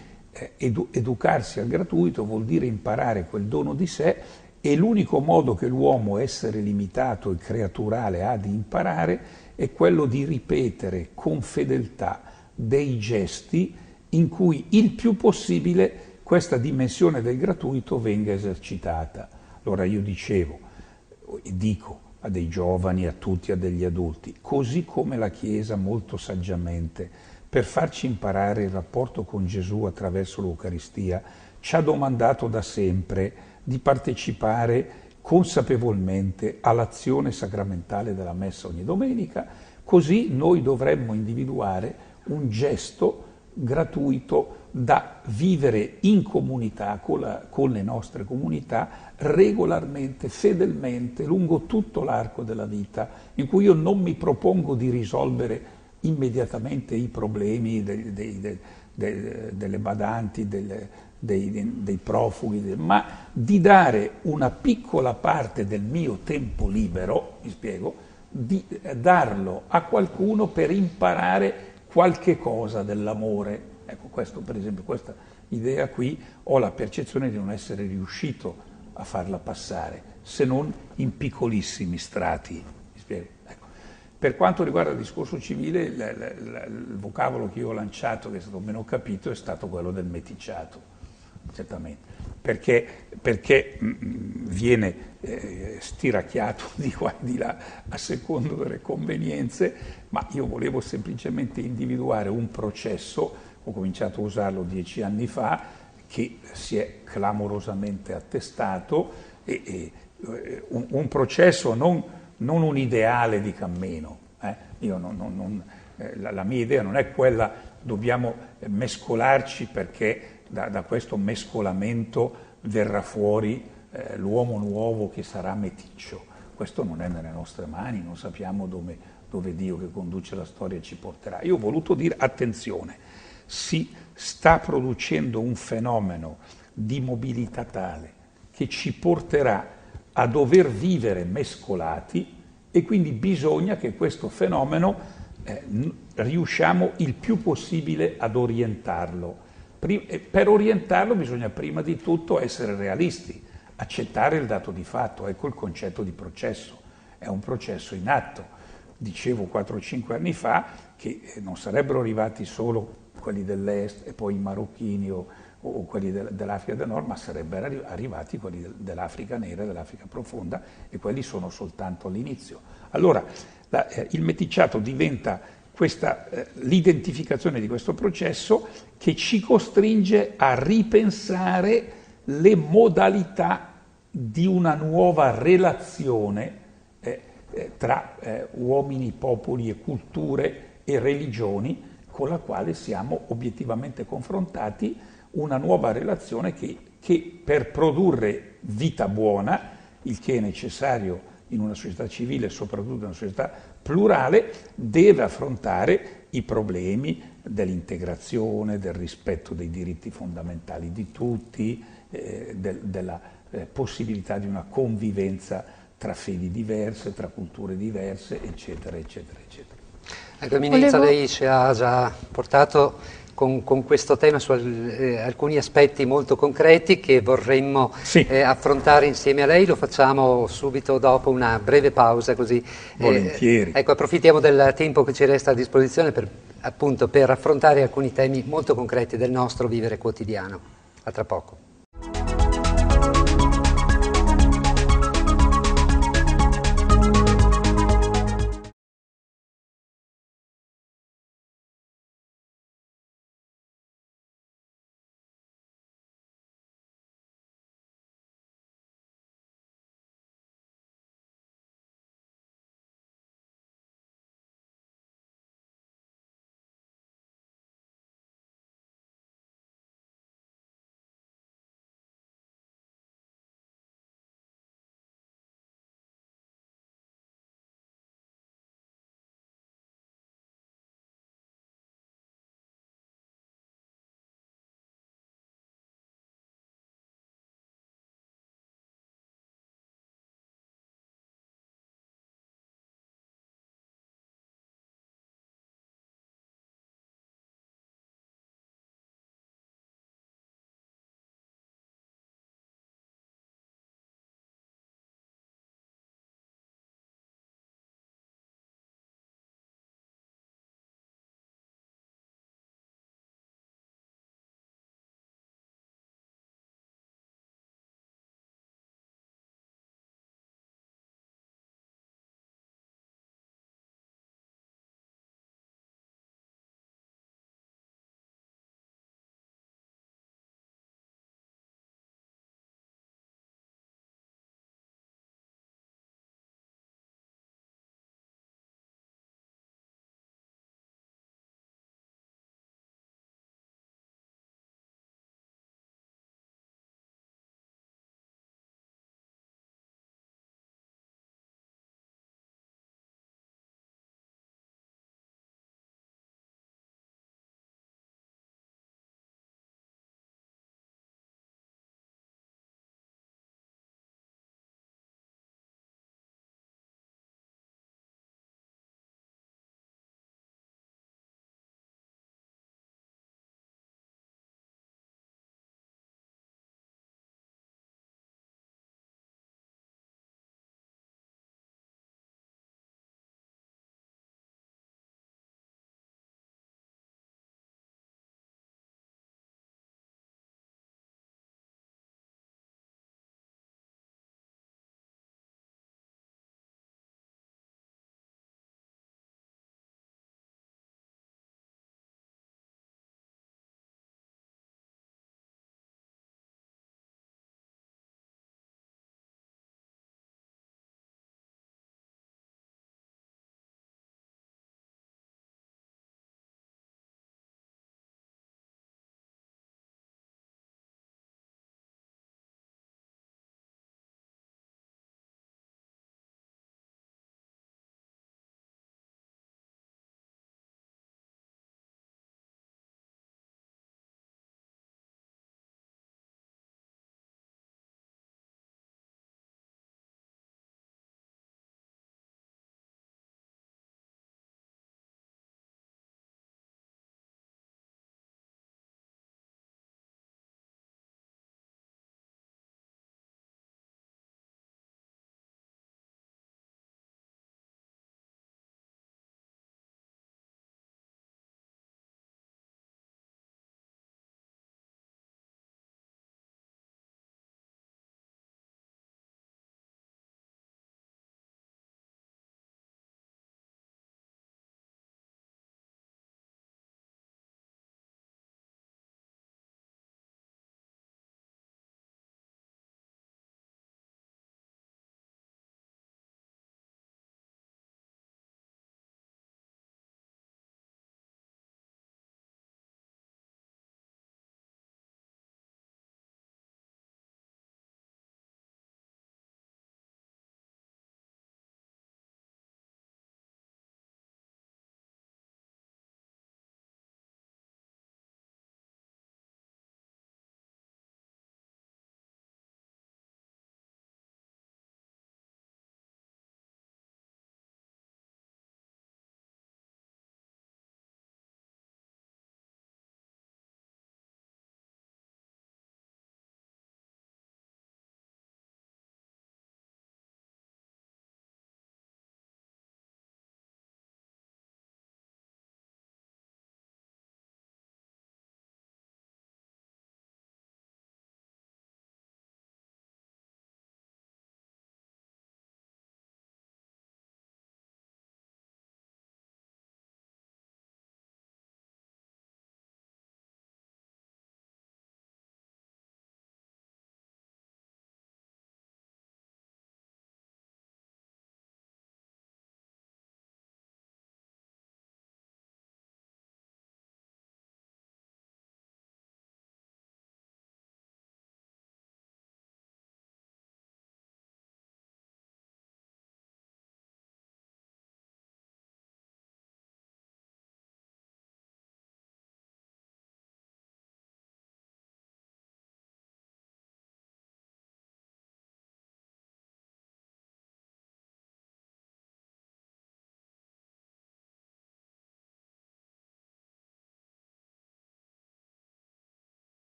educarsi al gratuito vuol dire imparare quel dono di sé e l'unico modo che l'uomo, essere limitato e creaturale, ha di imparare è quello di ripetere con fedeltà dei gesti in cui il più possibile questa dimensione del gratuito venga esercitata. Allora io dico a dei giovani, a tutti, a degli adulti, così come la Chiesa molto saggiamente, per farci imparare il rapporto con Gesù attraverso l'Eucaristia, ci ha domandato da sempre di partecipare consapevolmente all'azione sacramentale della Messa ogni domenica, così noi dovremmo individuare un gesto gratuito da vivere in comunità, con le nostre comunità, regolarmente, fedelmente, lungo tutto l'arco della vita, in cui io non mi propongo di risolvere immediatamente i problemi delle badanti, dei profughi, ma di dare una piccola parte del mio tempo libero, mi spiego, di darlo a qualcuno per imparare qualche cosa dell'amore. Ecco, questo per esempio, questa idea qui ho la percezione di non essere riuscito a farla passare, se non in piccolissimi strati. Mi spiego? Ecco. Per quanto riguarda il discorso civile, il vocabolo che io ho lanciato, che è stato meno capito, è stato quello del meticciato, certamente, perché viene stiracchiato di qua e di là a secondo delle convenienze, ma io volevo semplicemente individuare un processo, ho cominciato a usarlo 10 anni fa, che si è clamorosamente attestato, un processo, non un ideale di cammino. La mia idea non è quella, dobbiamo mescolarci perché da questo mescolamento verrà fuori l'uomo nuovo che sarà meticcio. Questo non è nelle nostre mani, non sappiamo dove Dio che conduce la storia ci porterà. Io ho voluto dire, attenzione, si sta producendo un fenomeno di mobilità tale che ci porterà a dover vivere mescolati e quindi bisogna che questo fenomeno riusciamo il più possibile ad orientarlo. Per orientarlo bisogna prima di tutto essere realisti, accettare il dato di fatto, ecco il concetto di processo, è un processo in atto. Dicevo 4-5 anni fa che non sarebbero arrivati solo quelli dell'Est e poi i marocchini o quelli dell'Africa del Nord, ma sarebbero arrivati quelli dell'Africa nera, dell'Africa profonda, e quelli sono soltanto all'inizio. Allora il meticciato diventa l'identificazione di questo processo che ci costringe a ripensare le modalità di una nuova relazione tra uomini, popoli e culture e religioni con la quale siamo obiettivamente confrontati, una nuova relazione che per produrre vita buona, il che è necessario in una società civile, soprattutto in una società plurale, deve affrontare i problemi dell'integrazione, del rispetto dei diritti fondamentali di tutti, della possibilità di una convivenza tra fedi diverse, tra culture diverse, eccetera, eccetera, eccetera. Ecco, Eminenza, lei ci ha già portato con questo tema su alcuni aspetti molto concreti che vorremmo affrontare insieme a lei. Lo facciamo subito dopo una breve pausa, così volentieri. Ecco, approfittiamo del tempo che ci resta a disposizione per affrontare alcuni temi molto concreti del nostro vivere quotidiano. A tra poco.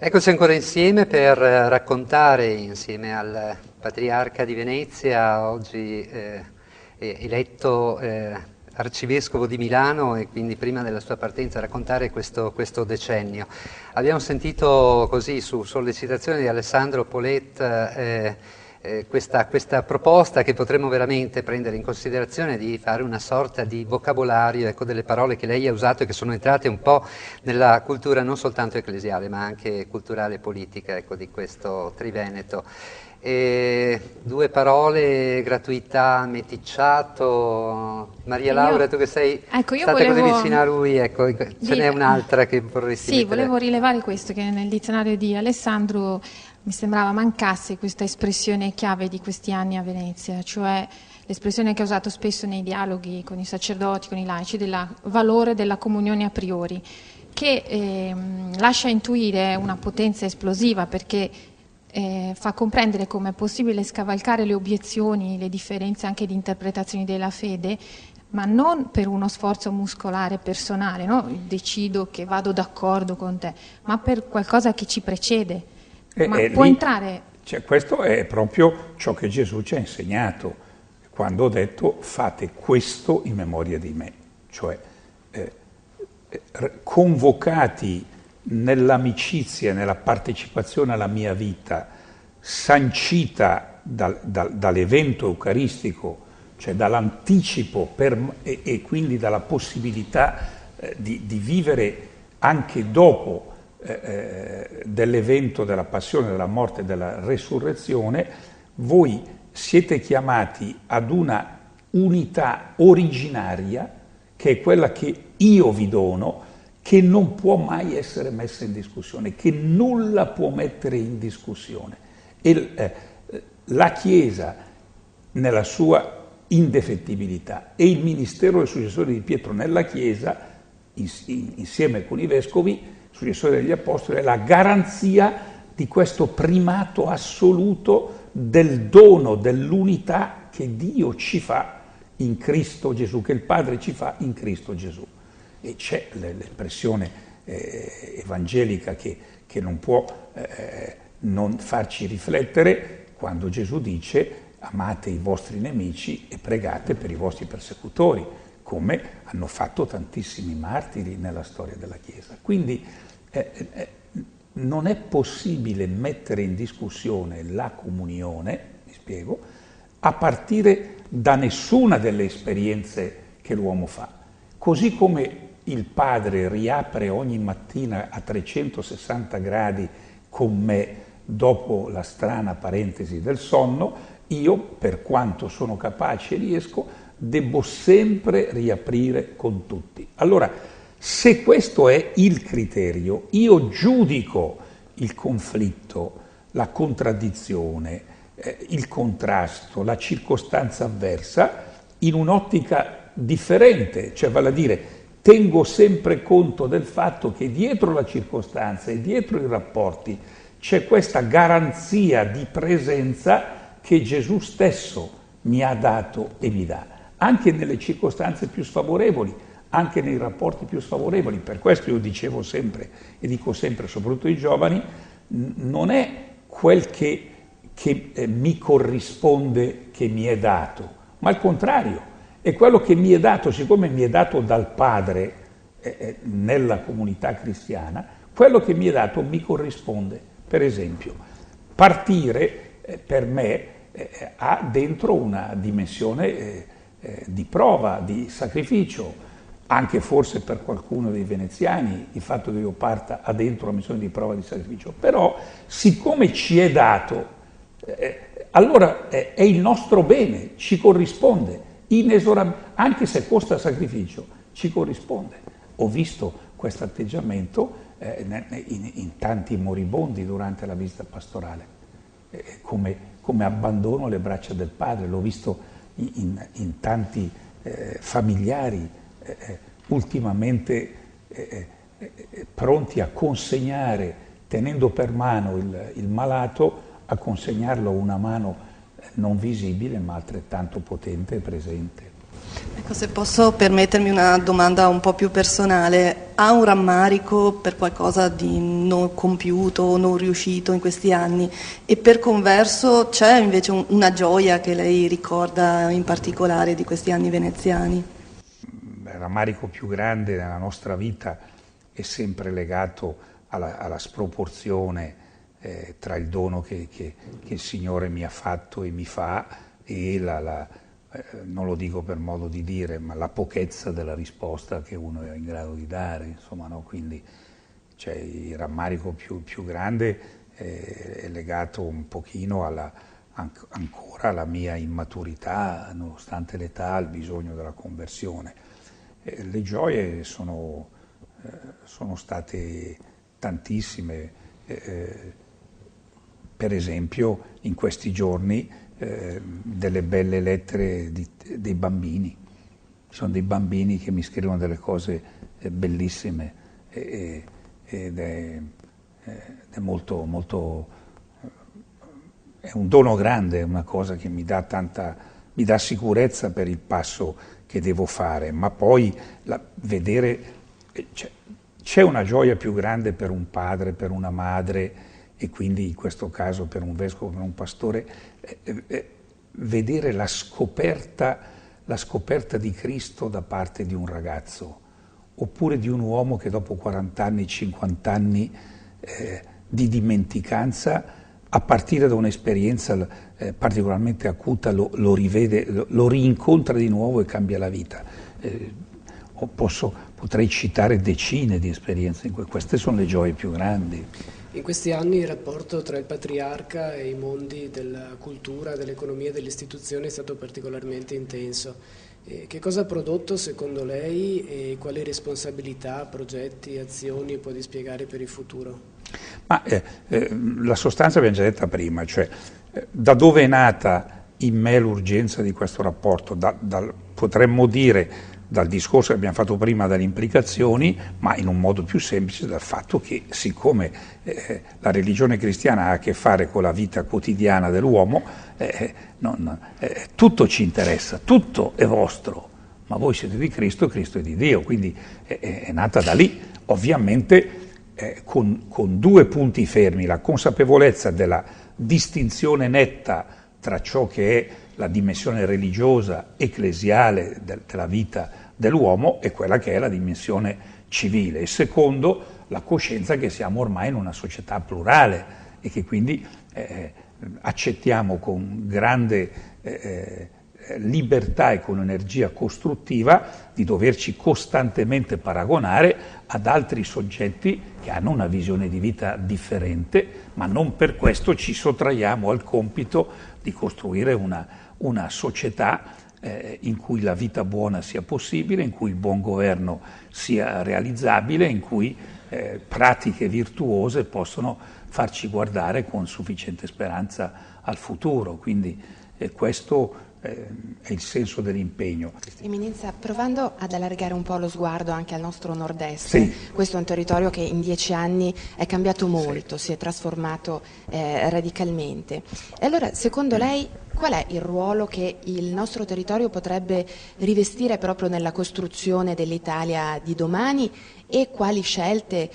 Eccoci ancora insieme per raccontare, insieme al Patriarca di Venezia, oggi eletto Arcivescovo di Milano e quindi prima della sua partenza, raccontare questo decennio. Abbiamo sentito così, su sollecitazione di Alessandro Polet, questa proposta che potremmo veramente prendere in considerazione di fare una sorta di vocabolario, ecco, delle parole che lei ha usato e che sono entrate un po' nella cultura non soltanto ecclesiale ma anche culturale e politica, ecco, di questo Triveneto. Due parole: gratuità, meticciato. Maria Laura, tu che sei stata così vicina a lui, ecco, ce n'è un'altra che vorresti mettere? Sì, volevo rilevare questo, che nel dizionario di Alessandro mi sembrava mancasse questa espressione chiave di questi anni a Venezia, cioè l'espressione che ha usato spesso nei dialoghi con i sacerdoti, con i laici, del valore della comunione a priori, che lascia intuire una potenza esplosiva, perché fa comprendere come è possibile scavalcare le obiezioni, le differenze anche di interpretazioni della fede, ma non per uno sforzo muscolare personale, no? Decido che vado d'accordo con te, ma per qualcosa che ci precede. Ma può entrare... Cioè, questo è proprio ciò che Gesù ci ha insegnato quando ha detto: fate questo in memoria di me, cioè convocati nell'amicizia, nella partecipazione alla mia vita, sancita dall'evento eucaristico, cioè dall'anticipo e quindi dalla possibilità di vivere anche dopo dell'evento della passione, della morte e della resurrezione. Voi siete chiamati ad una unità originaria, che è quella che io vi dono, che non può mai essere messa in discussione, che nulla può mettere in discussione. E la Chiesa, nella sua indefettibilità, e il ministero del successore di Pietro nella Chiesa, insieme con i vescovi, successori degli Apostoli, è la garanzia di questo primato assoluto del dono, dell'unità che Dio ci fa in Cristo Gesù, che il Padre ci fa in Cristo Gesù. E c'è l'espressione evangelica che non può non farci riflettere quando Gesù dice: amate i vostri nemici e pregate per i vostri persecutori, come hanno fatto tantissimi martiri nella storia della Chiesa. Quindi non è possibile mettere in discussione la comunione, mi spiego, a partire da nessuna delle esperienze che l'uomo fa. Così come il Padre riapre ogni mattina a 360 gradi con me dopo la strana parentesi del sonno, io, per quanto sono capace e riesco, debbo sempre riaprire con tutti. Allora, se questo è il criterio, io giudico il conflitto, la contraddizione, il contrasto, la circostanza avversa in un'ottica differente, cioè vale a dire tengo sempre conto del fatto che dietro la circostanza e dietro i rapporti c'è questa garanzia di presenza che Gesù stesso mi ha dato e mi dà, anche nelle circostanze più sfavorevoli, anche nei rapporti più sfavorevoli. Per questo io dicevo sempre, e dico sempre soprattutto ai giovani, non è quel che mi corrisponde che mi è dato, ma al contrario, è quello che mi è dato, siccome mi è dato dal Padre nella comunità cristiana, quello che mi è dato mi corrisponde. Per esempio, partire per me ha dentro una dimensione di prova, di sacrificio, anche forse per qualcuno dei veneziani il fatto che io parta ha dentro una missione di prova, di sacrificio, però siccome ci è dato, allora è il nostro bene, ci corrisponde, anche se costa sacrificio, ci corrisponde. Ho visto questo atteggiamento in tanti moribondi durante la visita pastorale, come abbandono le braccia del Padre, l'ho visto in tanti familiari ultimamente pronti a consegnare, tenendo per mano il malato, a consegnarlo a una mano non visibile ma altrettanto potente e presente. Ecco, Se posso permettermi una domanda un po' più personale, ha un rammarico per qualcosa di non compiuto o non riuscito in questi anni, e per converso c'è invece una gioia che lei ricorda in particolare di questi anni veneziani? Il rammarico più grande nella nostra vita è sempre legato alla sproporzione tra il dono che il Signore mi ha fatto e mi fa e non lo dico per modo di dire, ma la pochezza della risposta che uno è in grado di dare, insomma, no? Quindi il rammarico più grande è legato un pochino ancora alla mia immaturità, nonostante l'età, al bisogno della conversione. Le gioie sono state tantissime, per esempio in questi giorni delle belle lettere dei bambini. Ci sono dei bambini che mi scrivono delle cose bellissime ed è molto, molto, è un dono grande, è una cosa che mi dà sicurezza per il passo che devo fare, ma poi vedere, c'è una gioia più grande per un padre, per una madre, e quindi in questo caso per un vescovo, per un pastore, vedere la scoperta di Cristo da parte di un ragazzo, oppure di un uomo che dopo 40 anni, 50 anni di dimenticanza, a partire da un'esperienza particolarmente acuta, lo rivede, lo rincontra di nuovo e cambia la vita. Potrei citare decine di esperienze, queste sono le gioie più grandi. In questi anni il rapporto tra il patriarca e i mondi della cultura, dell'economia e delle istituzioni è stato particolarmente intenso. Che cosa ha prodotto secondo lei e quali responsabilità, progetti, azioni può dispiegare per il futuro? Ma la sostanza abbiamo già detta prima, cioè da dove è nata in me l'urgenza di questo rapporto? Potremmo dire dal discorso che abbiamo fatto prima, dalle implicazioni, ma in un modo più semplice dal fatto che siccome la religione cristiana ha a che fare con la vita quotidiana dell'uomo, tutto ci interessa, tutto è vostro, ma voi siete di Cristo, Cristo è di Dio, quindi è nata da lì, ovviamente con due punti fermi, la consapevolezza della distinzione netta tra ciò che è la dimensione religiosa, ecclesiale della vita dell'uomo e quella che è la dimensione civile. E secondo, la coscienza che siamo ormai in una società plurale e che quindi accettiamo con grande libertà e con energia costruttiva di doverci costantemente paragonare ad altri soggetti che hanno una visione di vita differente, ma non per questo ci sottraiamo al compito di costruire una società in cui la vita buona sia possibile, in cui il buon governo sia realizzabile, in cui pratiche virtuose possono farci guardare con sufficiente speranza al futuro. Quindi questo è il senso dell'impegno. Eminenza, provando ad allargare un po' lo sguardo anche al nostro nord-est, sì. Questo è un territorio che in 10 anni è cambiato molto, sì. Si è trasformato radicalmente. E allora, secondo lei, qual è il ruolo che il nostro territorio potrebbe rivestire proprio nella costruzione dell'Italia di domani e quali scelte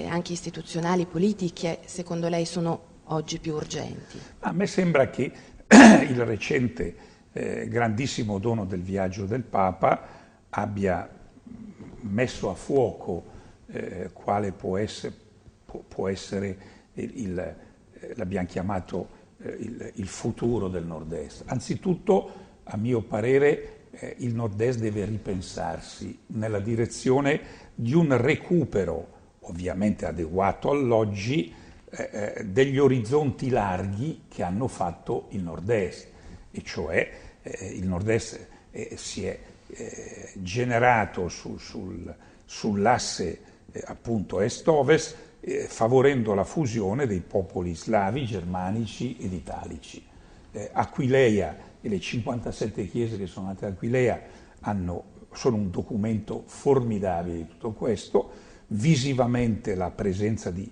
anche istituzionali, politiche, secondo lei sono oggi più urgenti? A me sembra che il recente grandissimo dono del viaggio del Papa abbia messo a fuoco quale può essere l'abbiamo chiamato il futuro del nord-est. Anzitutto, a mio parere, il nord-est deve ripensarsi nella direzione di un recupero, ovviamente adeguato all'oggi, degli orizzonti larghi che hanno fatto il nord-est, e cioè il nord-est si è generato sull'asse appunto est-ovest, favorendo la fusione dei popoli slavi, germanici ed italici. Aquileia e le 57 chiese che sono nate ad Aquileia sono un documento formidabile di tutto questo. Visivamente la presenza di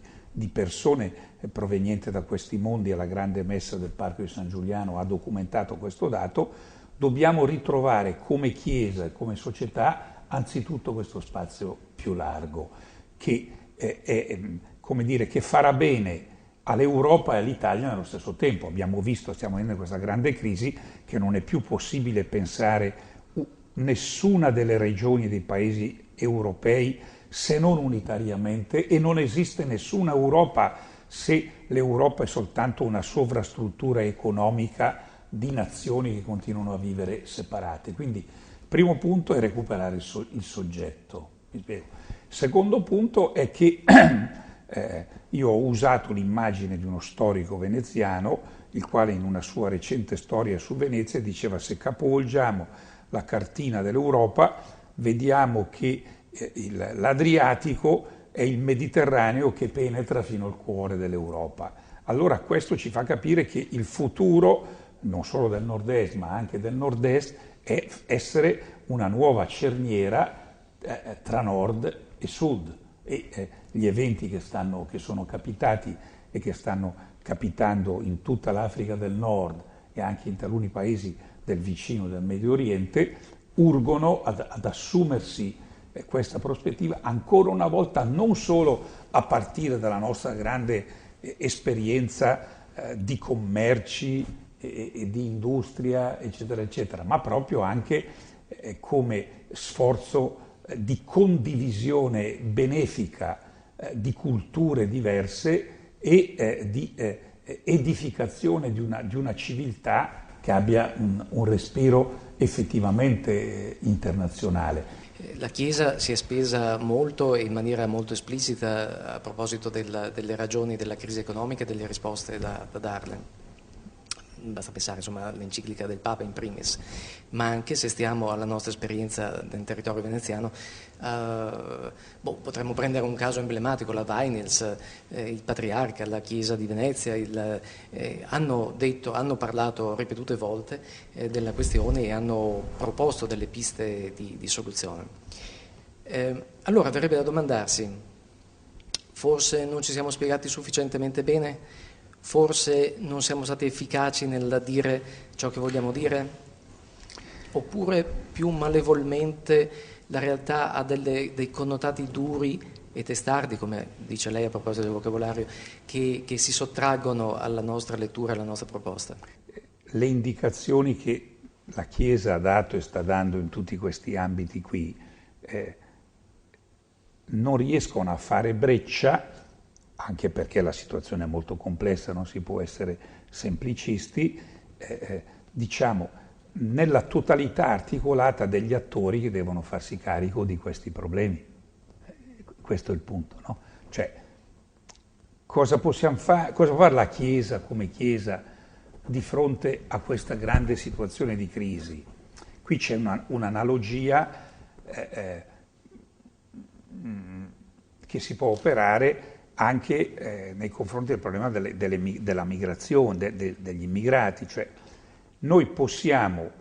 persone provenienti da questi mondi alla grande messa del Parco di San Giuliano ha documentato questo dato. dobbiamo ritrovare come Chiesa e come società anzitutto questo spazio più largo, che come dire, che farà bene all'Europa e all'Italia nello stesso tempo. Abbiamo visto, stiamo in questa grande crisi, che non è più possibile pensare nessuna delle regioni dei paesi europei se non unitariamente, e non esiste nessuna Europa se l'Europa è soltanto una sovrastruttura economica di nazioni che continuano a vivere separate. Quindi il primo punto è recuperare il soggetto. Il secondo punto è che io ho usato l'immagine di uno storico veneziano, il quale in una sua recente storia su Venezia diceva: se capovolgiamo la cartina dell'Europa vediamo che l'Adriatico è il Mediterraneo che penetra fino al cuore dell'Europa. Allora questo ci fa capire che il futuro, non solo del nord-est ma anche del nord-est, è essere una nuova cerniera tra nord e sud, e gli eventi che sono capitati e che stanno capitando in tutta l'Africa del Nord e anche in taluni paesi del vicino del Medio Oriente urgono ad assumersi questa prospettiva ancora una volta, non solo a partire dalla nostra grande esperienza di commerci e di industria, eccetera, eccetera, ma proprio anche come sforzo di condivisione benefica di culture diverse e di edificazione di una civiltà che abbia un respiro effettivamente internazionale. La Chiesa si è spesa molto e in maniera molto esplicita a proposito delle ragioni della crisi economica e delle risposte da darle. Basta pensare insomma all'enciclica del Papa in primis, ma anche se stiamo alla nostra esperienza nel territorio veneziano, potremmo prendere un caso emblematico, la Weinels, il patriarca, la Chiesa di Venezia, hanno parlato ripetute volte della questione e hanno proposto delle piste di soluzione. Allora verrebbe da domandarsi, forse non ci siamo spiegati sufficientemente bene? Forse non siamo stati efficaci nel dire ciò che vogliamo dire? Oppure più malevolmente la realtà ha dei connotati duri e testardi, come dice lei a proposito del vocabolario, che si sottraggono alla nostra lettura, alla nostra proposta? Le indicazioni che la Chiesa ha dato e sta dando in tutti questi ambiti qui non riescono a fare breccia, anche perché la situazione è molto complessa, non si può essere semplicisti, diciamo, nella totalità articolata degli attori che devono farsi carico di questi problemi. Questo è il punto, no? Cioè, cosa possiamo fare, cosa può fare la Chiesa come Chiesa di fronte a questa grande situazione di crisi? Qui c'è un'analogia che si può operare anche nei confronti del problema della migrazione, degli immigrati. Cioè, noi possiamo,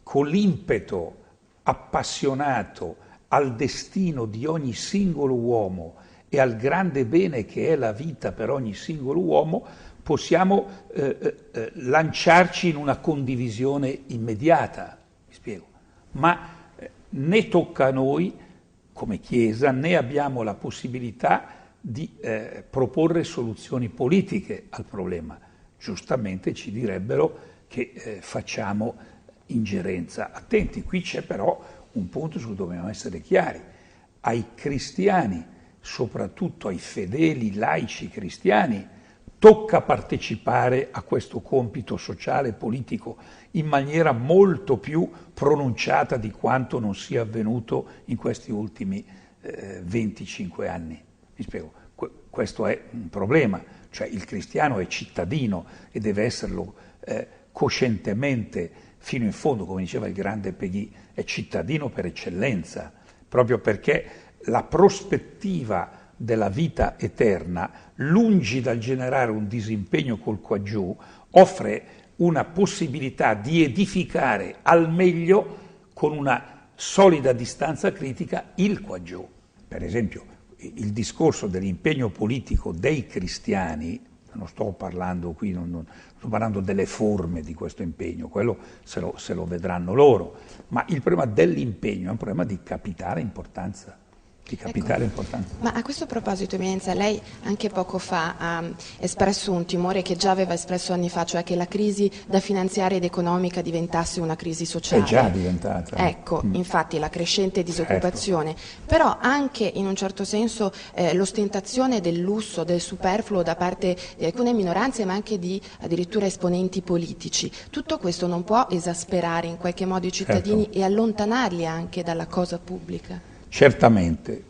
con l'impeto appassionato al destino di ogni singolo uomo e al grande bene che è la vita per ogni singolo uomo, possiamo lanciarci in una condivisione immediata, mi spiego, ma né tocca a noi come Chiesa, né abbiamo la possibilità di proporre soluzioni politiche al problema. Giustamente ci direbbero che facciamo ingerenza. Attenti, qui c'è però un punto su cui dobbiamo essere chiari. Ai cristiani, soprattutto ai fedeli laici cristiani, tocca partecipare a questo compito sociale e politico in maniera molto più pronunciata di quanto non sia avvenuto in questi ultimi 25 anni. Mi spiego, questo è un problema, cioè il cristiano è cittadino e deve esserlo coscientemente fino in fondo, come diceva il grande Peggy, è cittadino per eccellenza, proprio perché la prospettiva della vita eterna, lungi dal generare un disimpegno col quaggiù, offre una possibilità di edificare al meglio, con una solida distanza critica, il quaggiù. Per esempio, il discorso dell'impegno politico dei cristiani Non sto parlando qui, non sto parlando delle forme di questo impegno, quello se lo vedranno loro, ma il problema dell'impegno è un problema di capitale importanza. Ma a questo proposito, Eminenza, lei anche poco fa ha espresso un timore che già aveva espresso anni fa, cioè che la crisi da finanziaria ed economica diventasse una crisi sociale. È già diventata. Ecco, infatti la crescente disoccupazione, però anche in un certo senso l'ostentazione del lusso, del superfluo da parte di alcune minoranze, ma anche di addirittura esponenti politici. Tutto questo non può esasperare in qualche modo i cittadini e allontanarli anche dalla cosa pubblica? Certamente.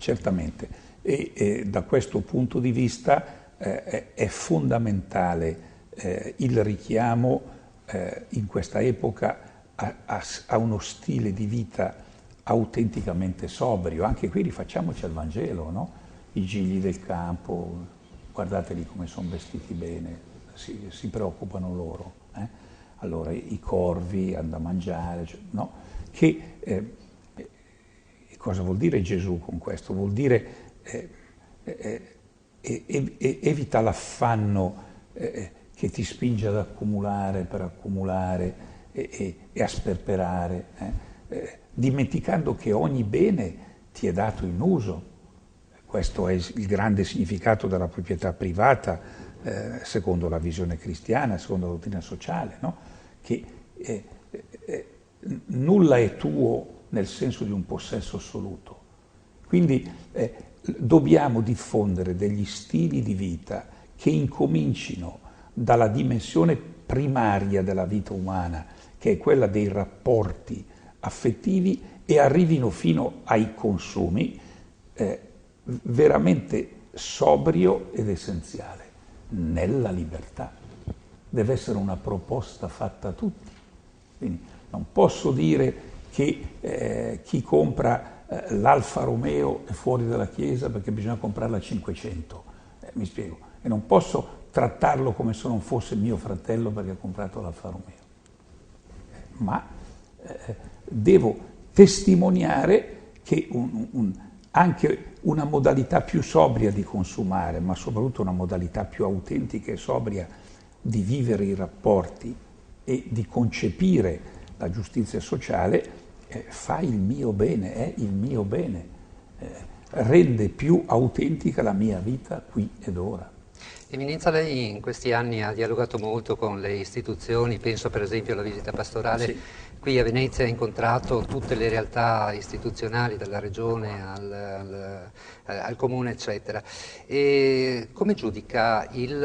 E da questo punto di vista è fondamentale il richiamo in questa epoca a uno stile di vita autenticamente sobrio. Anche qui rifacciamoci al Vangelo, no? I gigli del campo, guardateli come sono vestiti bene, si preoccupano loro. Allora i corvi hanno da mangiare, no? Cosa vuol dire Gesù con questo? Vuol dire evita l'affanno che ti spinge ad accumulare per accumulare e a sperperare, dimenticando che ogni bene ti è dato in uso. Questo è il grande significato della proprietà privata, secondo la visione cristiana, secondo la dottrina sociale, no? Che nulla è tuo nel senso di un possesso assoluto. Quindi dobbiamo diffondere degli stili di vita che incomincino dalla dimensione primaria della vita umana, che è quella dei rapporti affettivi, e arrivino fino ai consumi, veramente sobrio ed essenziale, nella libertà. Deve essere una proposta fatta a tutti. Quindi non posso dire che chi compra l'Alfa Romeo è fuori dalla Chiesa perché bisogna comprarla a 500, mi spiego, e non posso trattarlo come se non fosse mio fratello perché ha comprato l'Alfa Romeo, ma devo testimoniare che anche una modalità più sobria di consumare, ma soprattutto una modalità più autentica e sobria di vivere i rapporti e di concepire la giustizia sociale, fa il mio bene, è il mio bene, rende più autentica la mia vita qui ed ora. Eminenza, lei in questi anni ha dialogato molto con le istituzioni, penso per esempio alla visita pastorale. Sì. Qui a Venezia ha incontrato tutte le realtà istituzionali, dalla regione al comune, eccetera. E come giudica il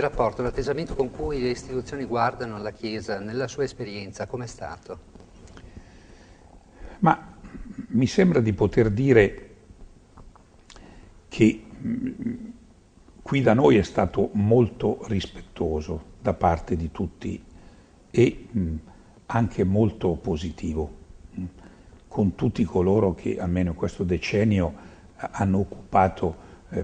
rapporto, l'atteggiamento con cui le istituzioni guardano alla Chiesa, nella sua esperienza, com'è stato? Ma mi sembra di poter dire che qui da noi è stato molto rispettoso da parte di tutti e anche molto positivo con tutti coloro che almeno in questo decennio hanno occupato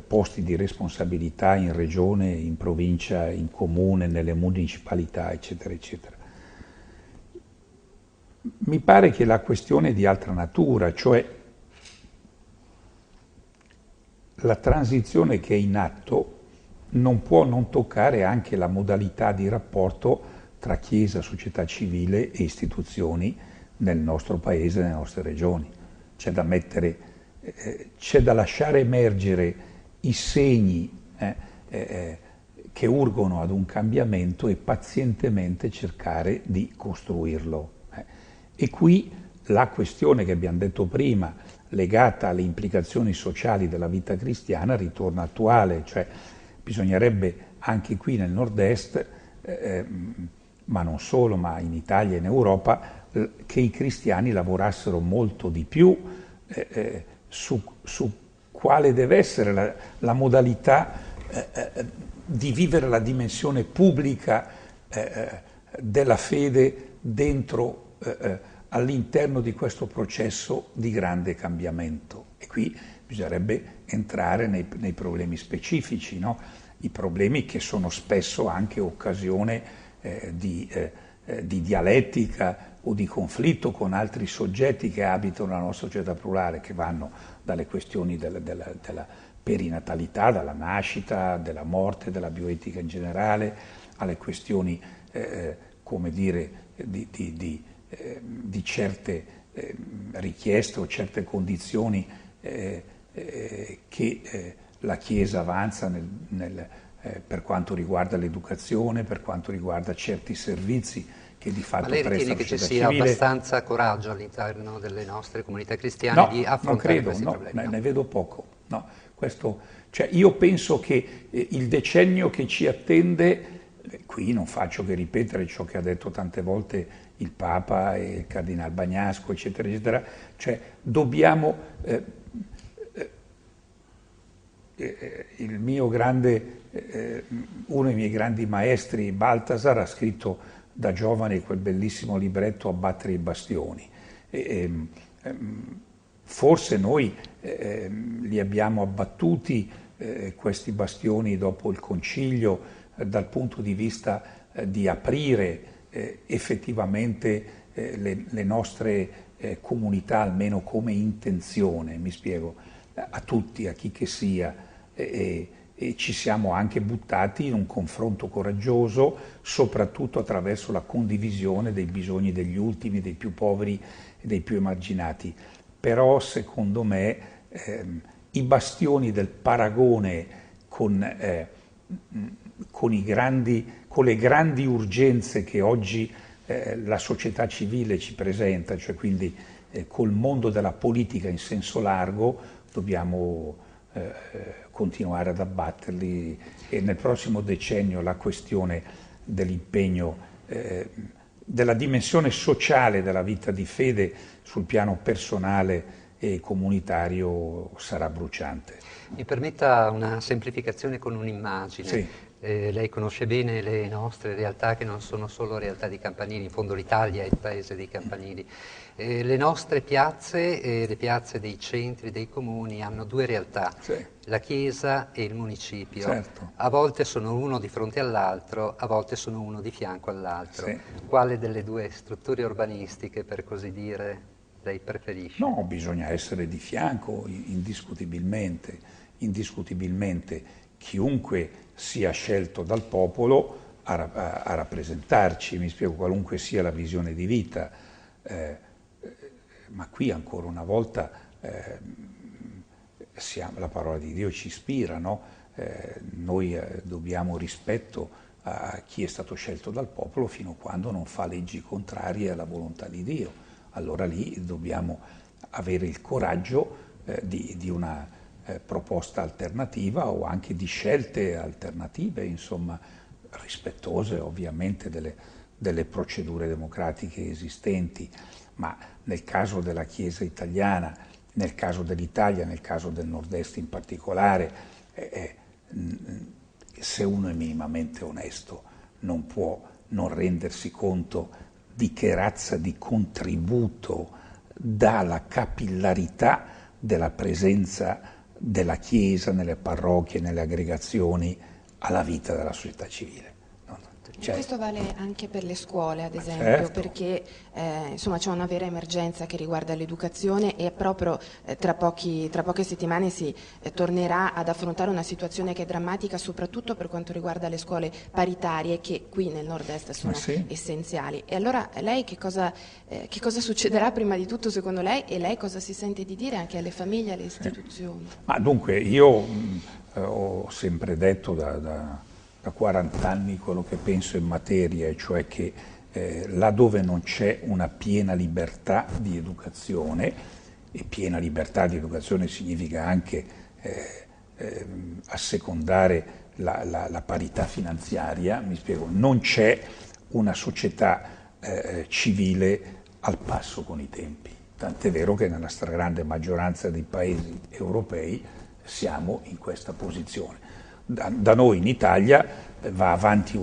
posti di responsabilità in regione, in provincia, in comune, nelle municipalità, eccetera, eccetera. Mi pare che la questione è di altra natura, cioè la transizione che è in atto non può non toccare anche la modalità di rapporto tra Chiesa, società civile e istituzioni nel nostro paese, nelle nostre regioni. C'è da lasciare emergere i segni che urgono ad un cambiamento e pazientemente cercare di costruirlo. E qui la questione che abbiamo detto prima, legata alle implicazioni sociali della vita cristiana, ritorna attuale, cioè bisognerebbe anche qui nel nord-est, ma non solo, ma in Italia e in Europa, che i cristiani lavorassero molto di più su quale deve essere la modalità di vivere la dimensione pubblica della fede dentro all'interno di questo processo di grande cambiamento. E qui bisognerebbe entrare nei problemi specifici, no? I problemi che sono spesso anche occasione di dialettica o di conflitto con altri soggetti che abitano la nostra società plurale, che vanno dalle questioni della perinatalità, dalla nascita, della morte, della bioetica in generale, alle questioni, come dire, di certe richieste o certe condizioni che la Chiesa avanza per quanto riguarda l'educazione, per quanto riguarda certi servizi che di fatto presta la società civile. Ma lei ritiene che ci sia abbastanza coraggio all'interno delle nostre comunità cristiane di affrontare questi problemi? No, ne vedo poco. No, cioè io penso che il decennio che ci attende, qui non faccio che ripetere ciò che ha detto tante volte il Papa e il Cardinal Bagnasco, eccetera, eccetera, cioè dobbiamo... uno dei miei grandi maestri, Balthasar, ha scritto da giovane quel bellissimo libretto Abbattere i bastioni. Forse noi li abbiamo abbattuti questi bastioni dopo il Concilio dal punto di vista di aprire effettivamente le nostre comunità, almeno come intenzione, mi spiego, a tutti, a chi che sia, e ci siamo anche buttati in un confronto coraggioso, soprattutto attraverso la condivisione dei bisogni degli ultimi, dei più poveri e dei più emarginati. Però secondo me i bastioni del paragone con le grandi urgenze che oggi la società civile ci presenta, cioè quindi col mondo della politica in senso largo, dobbiamo continuare ad abbatterli, e nel prossimo decennio la questione dell'impegno, della dimensione sociale della vita di fede sul piano personale e comunitario sarà bruciante. Mi permetta una semplificazione con un'immagine. Sì. Lei conosce bene le nostre realtà, che non sono solo realtà di campanili, in fondo l'Italia è il paese dei campanili. Le nostre piazze, le piazze dei centri, dei comuni, hanno due realtà, sì, la chiesa e il municipio. Certo. A volte sono uno di fronte all'altro, a volte sono uno di fianco all'altro. Sì. Quale delle due strutture urbanistiche, per così dire, lei preferisce? No, bisogna essere di fianco, indiscutibilmente. Chiunque sia scelto dal popolo a rappresentarci, mi spiego, qualunque sia la visione di vita. Ma qui ancora una volta la parola di Dio ci ispira, no? Noi dobbiamo rispetto a chi è stato scelto dal popolo fino a quando non fa leggi contrarie alla volontà di Dio. Allora lì dobbiamo avere il coraggio di una proposta alternativa o anche di scelte alternative, insomma, rispettose ovviamente delle procedure democratiche esistenti. Ma nel caso della Chiesa italiana, nel caso dell'Italia, nel caso del Nord-Est in particolare, se uno è minimamente onesto non può non rendersi conto di che razza di contributo dà la capillarità della presenza della Chiesa nelle parrocchie, nelle aggregazioni, alla vita della società civile. Questo vale anche per le scuole, ad esempio, certo, perché insomma c'è una vera emergenza che riguarda l'educazione e proprio tra poche settimane si tornerà ad affrontare una situazione che è drammatica, soprattutto per quanto riguarda le scuole paritarie, che qui nel nord-est sono essenziali. E allora lei che cosa succederà prima di tutto secondo lei, e lei cosa si sente di dire anche alle famiglie e alle istituzioni? Ma dunque io ho sempre detto da 40 anni quello che penso in materia, e cioè che laddove non c'è una piena libertà di educazione, e piena libertà di educazione significa anche assecondare la parità finanziaria, mi spiego, non c'è una società civile al passo con i tempi. Tant'è vero che nella stragrande maggioranza dei paesi europei siamo in questa posizione. Da noi in Italia va avanti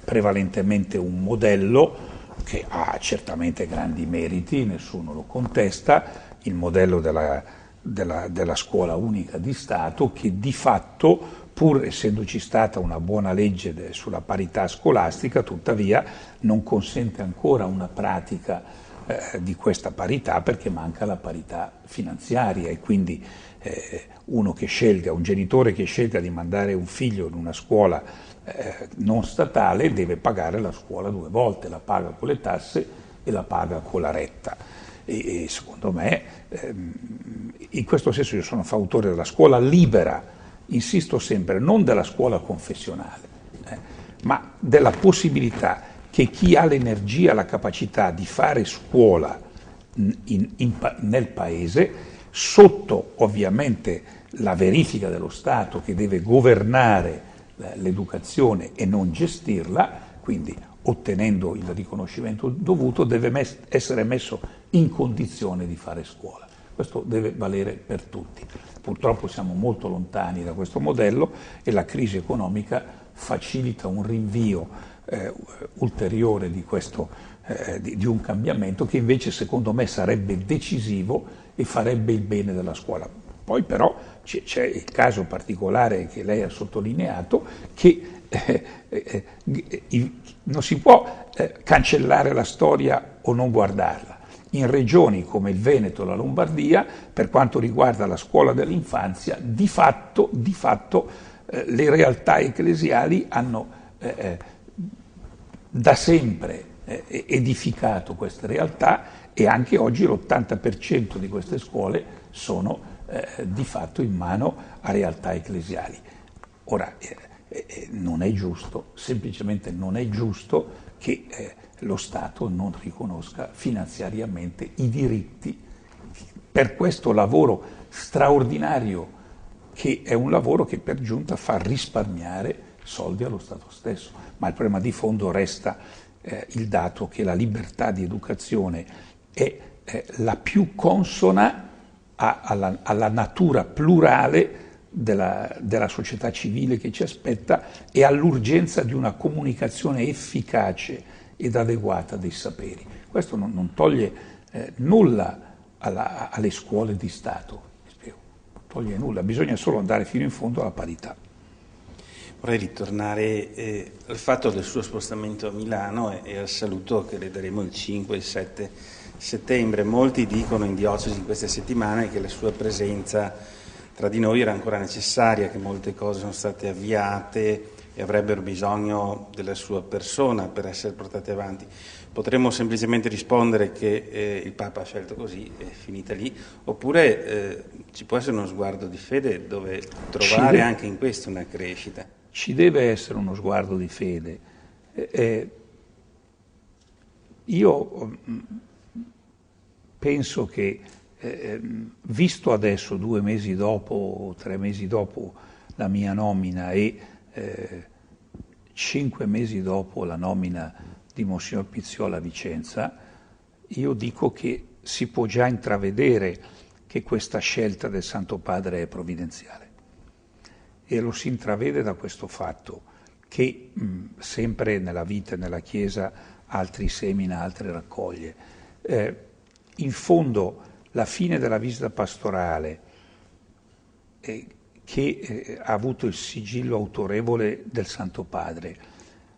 prevalentemente un modello che ha certamente grandi meriti, nessuno lo contesta, il modello della scuola unica di Stato, che di fatto, pur essendoci stata una buona legge sulla parità scolastica, tuttavia non consente ancora una pratica di questa parità, perché manca la parità finanziaria, e quindi un genitore che scelga di mandare un figlio in una scuola non statale deve pagare la scuola 2 volte, la paga con le tasse e la paga con la retta. E secondo me, in questo senso io sono fautore della scuola libera, insisto sempre, non della scuola confessionale, ma della possibilità che chi ha l'energia, la capacità di fare scuola nel paese, sotto ovviamente la verifica dello Stato che deve governare l'educazione e non gestirla, quindi ottenendo il riconoscimento dovuto, deve essere messo in condizione di fare scuola. Questo deve valere per tutti. Purtroppo siamo molto lontani da questo modello e la crisi economica facilita un rinvio ulteriore di un cambiamento che invece secondo me sarebbe decisivo e farebbe il bene della scuola. Poi però c'è il caso particolare che lei ha sottolineato, che non si può cancellare la storia o non guardarla. In regioni come il Veneto e la Lombardia, per quanto riguarda la scuola dell'infanzia, di fatto le realtà ecclesiali hanno da sempre edificato queste realtà, e anche oggi l'80% di queste scuole sono di fatto in mano a realtà ecclesiali. Ora, non è giusto, semplicemente non è giusto che lo Stato non riconosca finanziariamente i diritti per questo lavoro straordinario, che è un lavoro che per giunta fa risparmiare soldi allo Stato stesso. Ma il problema di fondo resta il dato che la libertà di educazione è la più consona alla natura plurale della società civile che ci aspetta e all'urgenza di una comunicazione efficace ed adeguata dei saperi. Questo non toglie nulla alle scuole di Stato, non toglie nulla, bisogna solo andare fino in fondo alla parità. Vorrei ritornare al fatto del suo spostamento a Milano e al saluto che le daremo il 5 e il 7 settembre. Molti dicono in diocesi in queste settimane che la sua presenza tra di noi era ancora necessaria, che molte cose sono state avviate e avrebbero bisogno della sua persona per essere portate avanti. Potremmo semplicemente rispondere che il Papa ha scelto così, è finita lì, oppure ci può essere uno sguardo di fede dove trovare anche in questo una crescita? Ci deve essere uno sguardo di fede. Io penso che, visto adesso 2 mesi dopo, 3 mesi dopo la mia nomina e 5 mesi dopo la nomina di Monsignor Pizziola a Vicenza, io dico che si può già intravedere che questa scelta del Santo Padre è provvidenziale. E lo si intravede da questo fatto che sempre nella vita e nella Chiesa altri semina, altri raccoglie. In fondo la fine della visita pastorale che ha avuto il sigillo autorevole del Santo Padre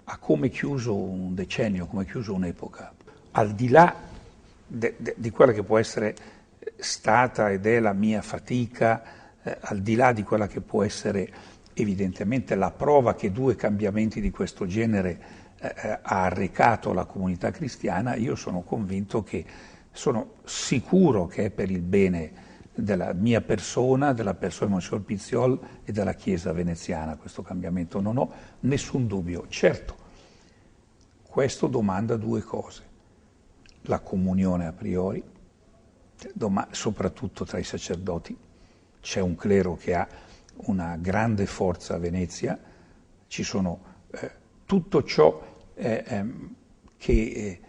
ha come chiuso un decennio, come chiuso un'epoca. Al di là di quella che può essere stata ed è la mia fatica, al di là di quella che può essere evidentemente la prova che 2 cambiamenti di questo genere ha arrecato alla comunità cristiana, io sono convinto sono sicuro che è per il bene della mia persona, della persona di Monsignor Pizziol e della Chiesa veneziana questo cambiamento, non ho nessun dubbio. Certo, questo domanda 2 cose: la comunione a priori, soprattutto tra i sacerdoti. C'è un clero che ha una grande forza a Venezia, ci sono tutto ciò che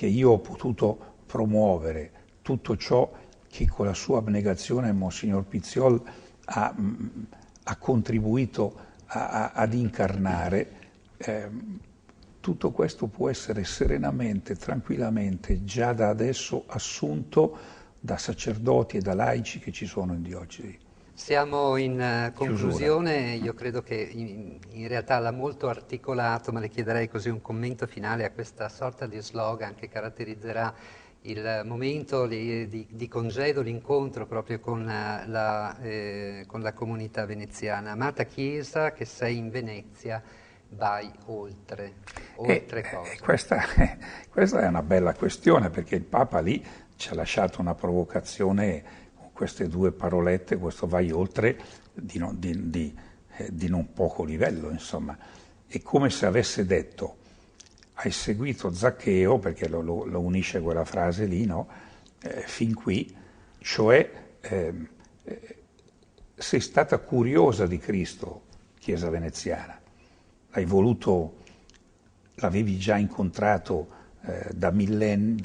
io ho potuto promuovere, tutto ciò che con la sua abnegazione Monsignor Pizziol ha contribuito ad incarnare, tutto questo può essere serenamente, tranquillamente, già da adesso assunto da sacerdoti e da laici che ci sono in diocesi. Siamo in conclusione, io credo che in realtà l'ha molto articolato, ma le chiederei così un commento finale a questa sorta di slogan che caratterizzerà il momento di congedo, l'incontro proprio con la comunità veneziana. Amata Chiesa che sei in Venezia, vai oltre cosa. Questa è una bella questione, perché il Papa lì ci ha lasciato una provocazione con queste due parolette, questo vai oltre di non poco livello, insomma. È come se avesse detto: hai seguito Zaccheo, perché lo unisce quella frase lì, no? Fin qui, cioè sei stata curiosa di Cristo, Chiesa veneziana, l'avevi già incontrato da millenni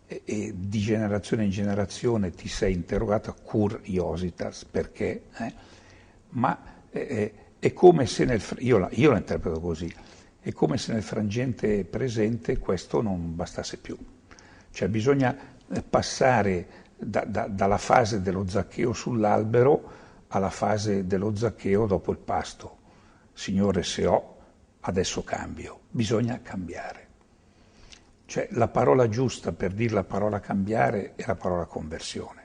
e di generazione in generazione ti sei interrogata curiositas, perché? Ma è come se io la interpreto così, è come se nel frangente presente questo non bastasse più. Cioè bisogna passare dalla fase dello Zaccheo sull'albero alla fase dello Zaccheo dopo il pasto. Signore, se ho, adesso cambio. Bisogna cambiare. Cioè la parola giusta per dire la parola cambiare è la parola conversione.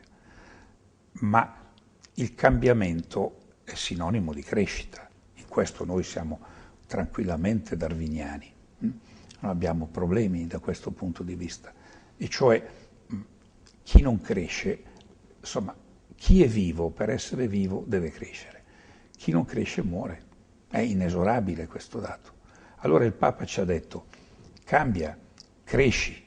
Ma il cambiamento è sinonimo di crescita. In questo noi siamo tranquillamente darwiniani. Non abbiamo problemi da questo punto di vista. E cioè chi non cresce, insomma, chi è vivo per essere vivo deve crescere. Chi non cresce muore. È inesorabile questo dato. Allora il Papa ci ha detto: cambia, cresci,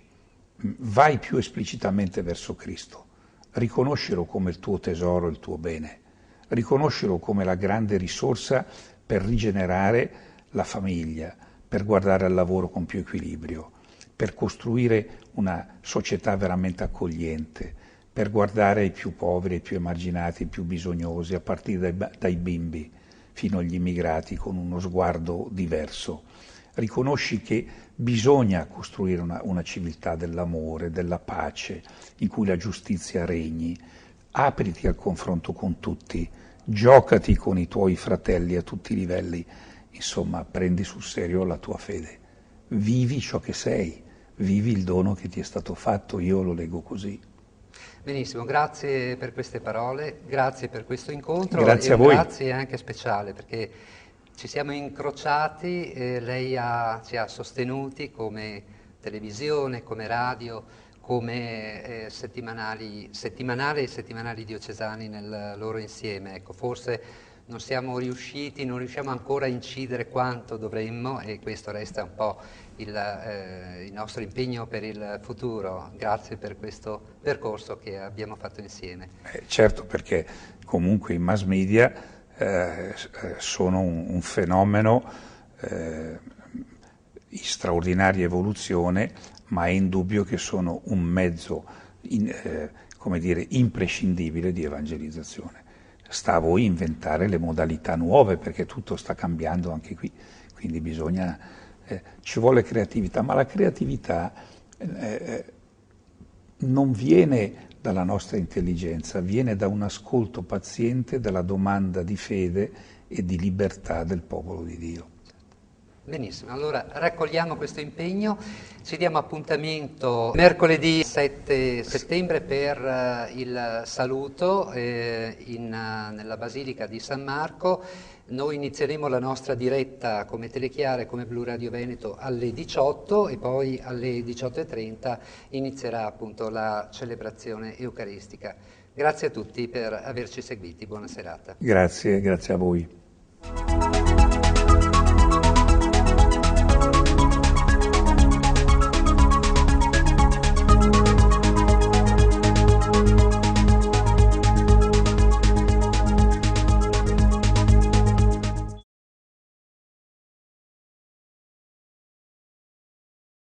vai più esplicitamente verso Cristo, riconoscilo come il tuo tesoro, il tuo bene, riconoscilo come la grande risorsa per rigenerare la famiglia, per guardare al lavoro con più equilibrio, per costruire una società veramente accogliente, per guardare ai più poveri, ai più emarginati, ai più bisognosi, a partire dai bimbi fino agli immigrati, con uno sguardo diverso. Riconosci che bisogna costruire una civiltà dell'amore, della pace, in cui la giustizia regni. Apriti al confronto con tutti, giocati con i tuoi fratelli a tutti i livelli, insomma, prendi sul serio la tua fede. Vivi ciò che sei, vivi il dono che ti è stato fatto, io lo leggo così. Benissimo, grazie per queste parole, grazie per questo incontro. Grazie e a voi. Grazie anche speciale perché ci siamo incrociati, lei ci ha sostenuti come televisione, come radio, come settimanali e settimanali diocesani nel loro insieme. Ecco, forse non riusciamo ancora a incidere quanto dovremmo e questo resta un po' il nostro impegno per il futuro. Grazie per questo percorso che abbiamo fatto insieme. Certo, perché comunque i mass media sono un fenomeno in straordinaria evoluzione, ma è indubbio che sono un mezzo imprescindibile di evangelizzazione. Sta a voi inventare le modalità nuove, perché tutto sta cambiando anche qui, quindi ci vuole creatività, ma la creatività non viene dalla nostra intelligenza, viene da un ascolto paziente della domanda di fede e di libertà del popolo di Dio. Benissimo, allora raccogliamo questo impegno, ci diamo appuntamento mercoledì 7 settembre per il saluto nella Basilica di San Marco. Noi inizieremo la nostra diretta come Telechiara e come Blu Radio Veneto alle 18 e poi alle 18:30 inizierà appunto la celebrazione eucaristica. Grazie a tutti per averci seguiti, buona serata. Grazie a voi.